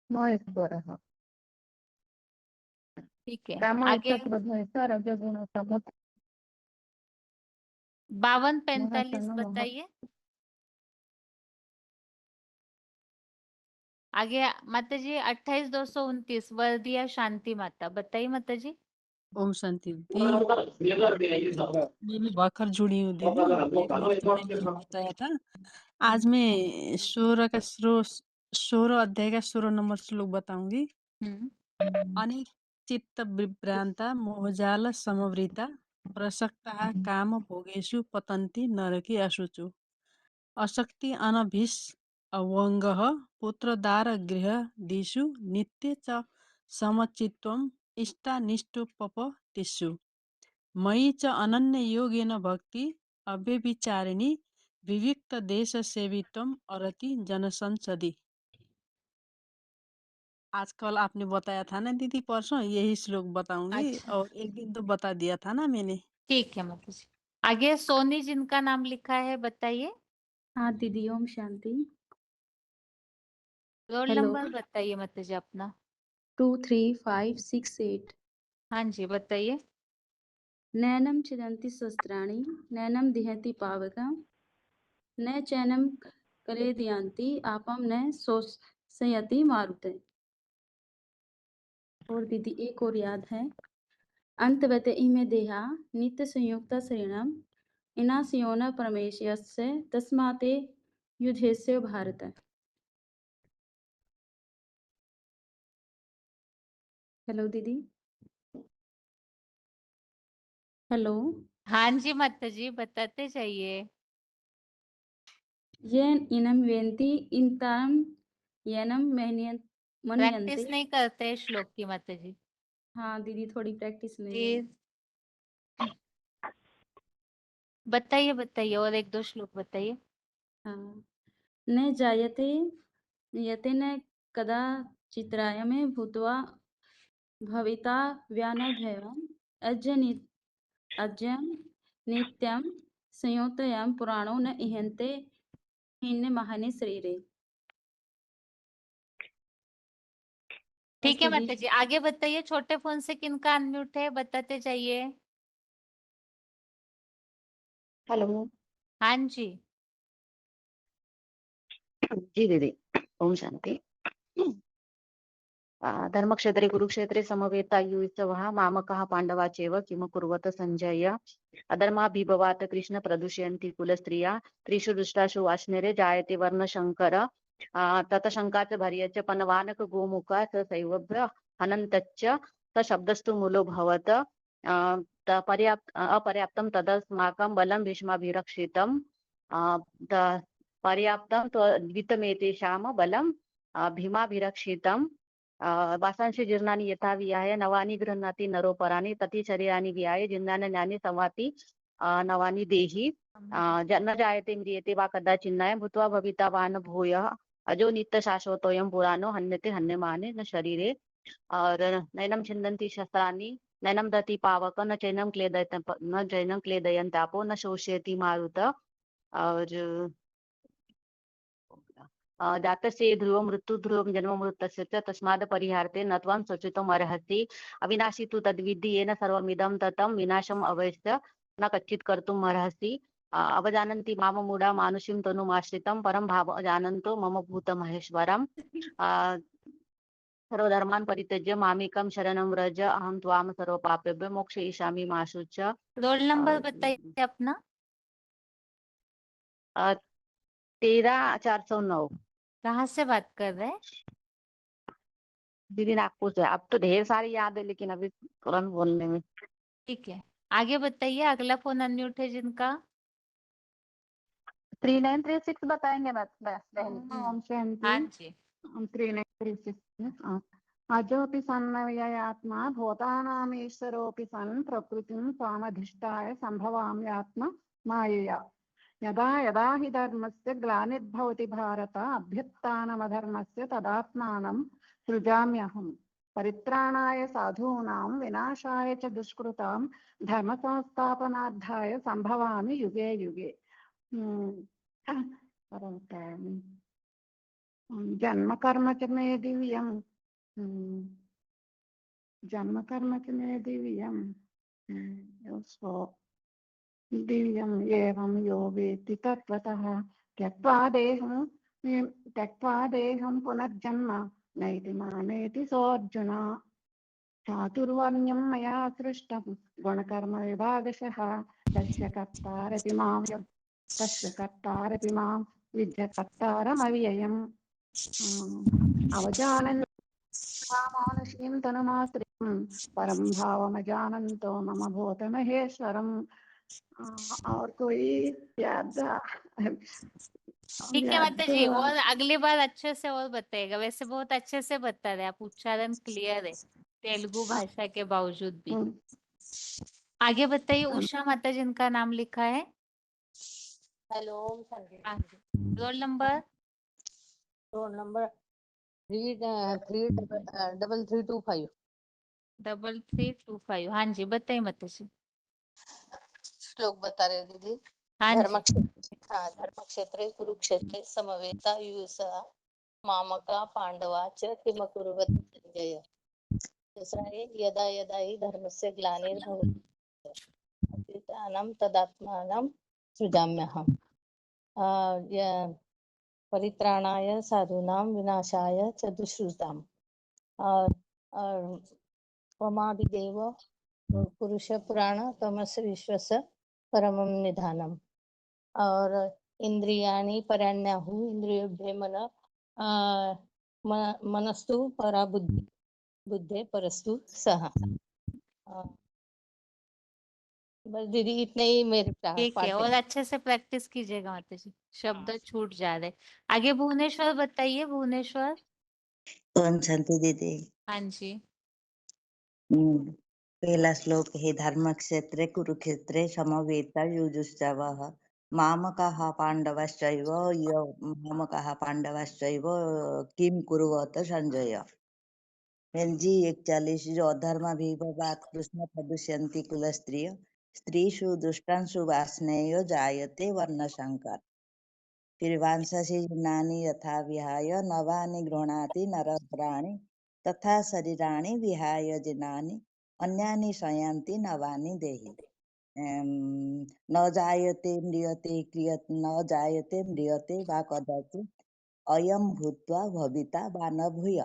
महेश्वरः। ठीक है काम आगे इच्छा क्रोध ऐसा रजोगुण समुद्र 5245 महाशनो महा बताइए। आगे माता जी 28229 वर्दिया शांति माता बताइए माता जी। ओम शांति दीदी। मैं भी बाखर जुड़ी हूँ दीदी। एक मिनट मैंने बताया था। आज मैं 16 अध्याय का 16 नंबर श्लोक बताऊंगी। अनेक चित्त विभ्रांता मोहजाल समवृता प्रसक्ता काम भोगेषु पतन्ति नरकी अशुचु अशक्ति अनभिष अवंगः पुत्रदार गृह दिषु नित्य च समचित्वम इष्टानिष्टोपपतिषु मयि च अनन्य योगेन भक्ति अव्यभिचारिणी विविक्त देश सेवित्वम अरति जनसंसदि। आजकल आपने बताया था ना दीदी, परसों यही श्लोक बताऊंगी। अच्छा। और एक दिन तो बता दिया था ना मैंने। ठीक है माता जी। आगे सोनी जिनका नाम लिखा है बताइए। हाँ दीदी, ओम शांति। Roll hello. नंबर बताइए माता जी अपना। 23568। हाँ जी बताइए। नैनम छिदन्ति शस्त्राणि नैनम दिहति पावकम् न चैनम कलेदयन्ति आपम न शोषयति मारुते। और दीदी एक और याद है। अंतवत इमे देहा नित्य संयुक्त शरीरम इनास्योन परमेशस्य तस्माते युद्धेस्य भारत। हेलो दीदी। हेलो। हाँ जी माता जी बताते जाइए। येन इनम वेन्ति इंताम येनम मनयन्ते। प्रैक्टिस नहीं करते श्लोक की माता जी। हाँ दीदी, थोड़ी प्रैक्टिस नहीं है। जी बताइए बताइए, और एक दो श्लोक बताइए। हाँ। न जायते यते न कदा चित्राय में भूत्वा भविता व्यानभयम् अजं नित्यं संयोतयं पुराणो न इहन्ते हिन्ने महाने शरीरे। ठीक है दीदी। माता जी आगे बताइए। छोटे फोन से किनका अनम्यूट है बताते जाइए। हेलो। हाँ जी। जी दीदी, ओम शांति। धर्मक्षेत्रे कुरुक्षेत्रे समवेतायुत्सवः मामकः पाण्डवाचेव किम कुर्वत संजय अधर्माभिभवात् कृष्ण प्रदूषयन्ति कुलस्त्रिया त्रिषु दुष्टासु वाष्णेरे जायते वर्णशङ्कर ततशङ्का च भर्य च पनवानक गोमुखा स सैवभ्य हनन्तच्च स शब्दस्तु मूलो भवत अपर्याप्तं तदस्माकं बलं भीष्माभिरक्षितं पर्याप्तं द्वितमेतेषां बलं भीमाभिरक्षितं वासांशी जीर्णानि यथा विहाय नवानि गृह्णाति नरोपराणि तति शरीराणि विहाय जीर्णानि ज्ञानि संवाति नवानि देहि न जायते म्रियते वा कदाचिन्नाय भूत्वा भविता वा न भूयः अजो नित्य शाश्वतोऽयं पुराणो हन्यते हन्यमाने न शरीरे। और नैनं छिन्दन्ति शस्त्राणि नैनं दति पावक न चैनं क्लेदयन्तापो न शोषयति मारुत। और जातस्य ध्रुवं मृत्यु ध्रुवं जन्म मृतस्य च तस्माद् परिहार्ते न त्वं शोचितुम् अर्हसि अविनाशी तु तद्विद्धि येन सर्वमिदं ततं विनाशम् अवश्य न कच्चित् कर्तुम् अर्हसि अवजानन्ति माम मूढा मानुषीं तनुमाश्रितं परं भाव जानन्तो मम भूतमहेश्वरम् सर्वधर्मान् परित्यज्य मामेकं शरणं व्रज अहं त्वां सर्वपापेभ्यो मोक्षयिष्यामि मा शुच। रोल नंबर बताइए अपना। 13,409। कहाँ से बात कर रहे हैं? दीदी नागपुर से। अब तो ढेर सारी याद है लेकिन अभी तुरंत बोलने में। ठीक है आगे बताइए। अगला फोन अनम्यूट है जिनका। 3936 बताएंगे बहन। ओम शांति। हाँ जी। 3936। अजोऽपि सन्नव्ययात्मा भूतानामीश्वरोऽपि सन् प्रकृतिं स्वामधिष्ठाय सम्भवाम्यात्मा मायया यदा यदा हि धर्मस्य ग्लानिर्भवति भारत अभ्युत्थानमधर्मस्य तदात्मानं सृजाम्यहम् परित्राणाय साधूनां विनाशाय च दुष्कृतां धर्मसंस्थापनार्थाय सम्भवामि युगे युगे। जन्म कर्म च मे दिव्यं जन्म कर्म च मे दिव्यं दिव्यम् एवं यो वेत्ति तत्त्वतः त्यक्त्वा देहं पुनर्जन्म नैति मामेति सोऽर्जुन। चातुर्वर्ण्यं मया सृष्टं गुणकर्मविभागशः तस्य कर्तारपि मां विद्यकर्तारमव्ययम् अवजानन् मानुषीं तनुमाश्रियं परं भावमजानन्तो मम भूत महेश्वरम्। और कोई याद ठीक है याद माता जी, और अगली बार अच्छे से और बताइएगा। वैसे बहुत अच्छे से बता रहे आप, उच्चारण क्लियर है तेलुगु भाषा के बावजूद भी। आगे बताइए। उषा माता जिनका नाम लिखा है। Hello. Roll number. Roll number 33325। 3325। हाँ जी बताइए माता जी। श्लोक बता रहे दीदी। हाँ जी। धर्म क्षेत्रे कुरुक्षेत्रे समवेतायुषा मामका पांडवा च किम कुर्वन्ति संजय। दूसरा है यदा यदा हि धर्मस्य ग्लानिर्भवति अभ्युत्थानं तदात्मानं सृजाम्यहम्। परित्राणाय साधूनां विनाशाय च दुष्कृताम्। त्वमादिदेव पुरुष पुराण तमस विश्वस्य परमं निधानम्। और इंद्रियाणि पराण्याहु इंद्रियोभ्य मनस्तु परा बुद्धि बुद्धे परस्तु सहा। बस दीदी इतने ही मेरे ठीक पाठ है, और अच्छे से प्रैक्टिस कीजिएगा माता जी, शब्द छूट जा रहे। आगे भुवनेश्वर बताइए। भुवनेश्वर। ओम शांति दीदी। हाँ जी। पहला श्लोक है धर्म क्षेत्रे कुरुक्षेत्रे समवेता युजुश्चवः मामकाः पांडवश्चैव मामकाः पांडवश्चैव किम कुर्वत संजय। जी 41। जो अधर्म विभवात कृष्ण प्रदुष्यन्ति कुल स्त्रीषु दुष्टांशु वासनेयो जायते वर्ण संकर। फिर वांससी जीर्णानि यथा विहाय नवानि गृह्णाति नरप्राणि तथा शरीराणि विहाय जीर्णानि अन्यानि संयान्ति नवानि देहि। न जायते म्रियते क्रियत न जायते म्रियते वा कदाचित् अयं भूत्वा भविता वा न भूय।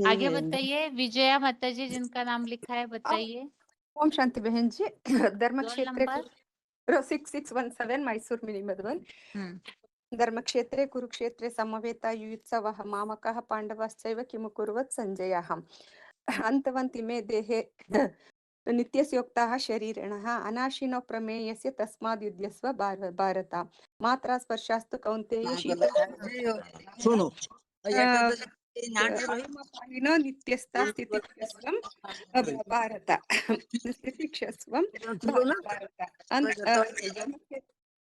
आगे बताइए। विजया माता जी जिनका नाम लिखा है बताइए। ओम शांति बहन जी। धर्म रोल क्षेत्रे नंबर 6617 मैसूर मिनी मधुबन। धर्म क्षेत्रे कुरुक्षेत्रे समवेता युत्सवः मामकः पांडवश्चैव किमु कुर्वत् संजयः। अंतवन्ति मे देहे नित्यस्योक्ताः शरीरिणः अनाशिनो प्रमेयस्य तस्माद् युध्यस्व भारत। मात्रा स्पर्शास्तु कौन्तेय सुनो शीतोष्णपाणिनो नित्यस्था स्थितिक्षस्वं भारत। स्थितिक्षस्वं भारत।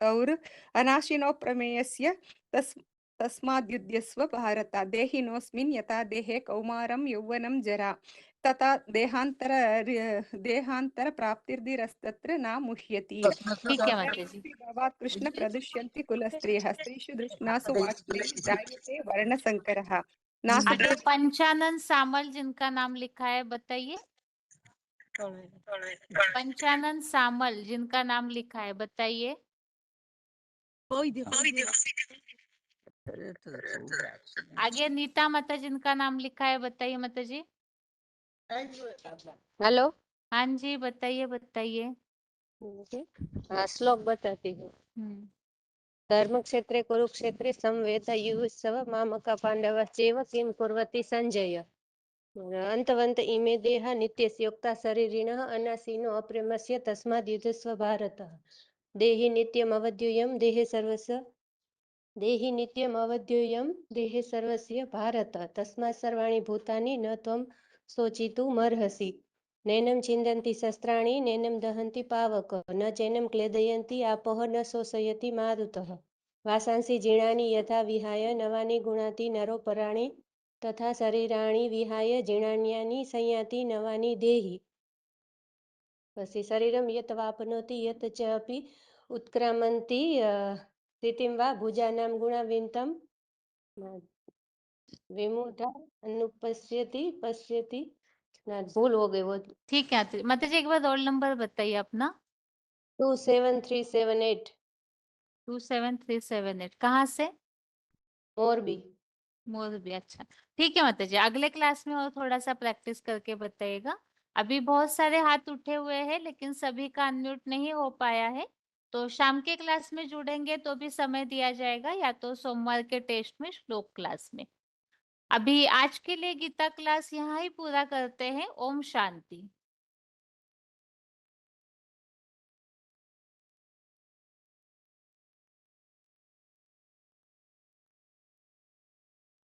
और अनाशिनो प्रमेयस्य तस्माद्युध्यस्व भारत। देहिनोऽस्मिन् यथा देहे कौमारं यौवनं जरा तथा देहांतर प्राप्तिर्दिरस्तत्र न मुह्यति। ठीक है माता जी। भवात् कृष्ण प्रदुष्यन्ति कुलस्त्रियः स्त्रीषु दृष्णासु वासनेषु जायते वर्णसंकरः। आगे पंचानन सामल जिनका नाम लिखा है बताइए। पंचानन सामल जिनका नाम लिखा है बताइए। आगे नीता माता जिनका नाम लिखा है बताइए माता जी। हेलो। हाँ जी बताइए बताइए। श्लोक बताती हूँ। धर्म क्षेत्रे कुरुक्षेत्रे समवेतायुः मामका पांडवश्चैव किं कुर्वति संजय। अंतवन्त इमे देहा नित्यस्योक्ता शरीरिणः अनासीनो अप्रेमस्य तस्माद् युध्यस्व भारत। देहि नित्यमवद्यूयं देहे सर्वस्य भारत। तस्मात् सर्वाणि भूतानि न त्वं शोचितुमर्हसि। नैनं छिन्दन्ति शस्त्राणि नैनं दहन्ति पावक न चैनं क्लेदयन्ति आपः न शोषयति मारुतः। वासांसि जीर्णानि यथा विहाय नवानि गुणाति नरोपराणि तथा शरीराणि विहाय जीर्णान्यानि संयाति नवानि देहि। पश्य शरीरं यत् वाप्नोति यत् च अपि उत्क्रामन्ति स्थितिं वा भुजानां गुणाविन्तं विमूढा अनुपश्यति पश्यति। भूल हो गई वो। ठीक है माता जी, एक बार रोल नंबर बताइए अपना। 27378। 27378 कहाँ से? मोरबी। मोर भी अच्छा। ठीक है माता जी, अगले क्लास में और थोड़ा सा प्रैक्टिस करके बताइएगा। अभी बहुत सारे हाथ उठे हुए हैं लेकिन सभी का अनम्यूट नहीं हो पाया है, तो शाम के क्लास में जुड़ेंगे तो भी समय दिया जाएगा, या तो सोमवार के टेस्ट में श्लोक क्लास में। अभी आज के लिए गीता क्लास यहाँ ही पूरा करते हैं। ओम शांति।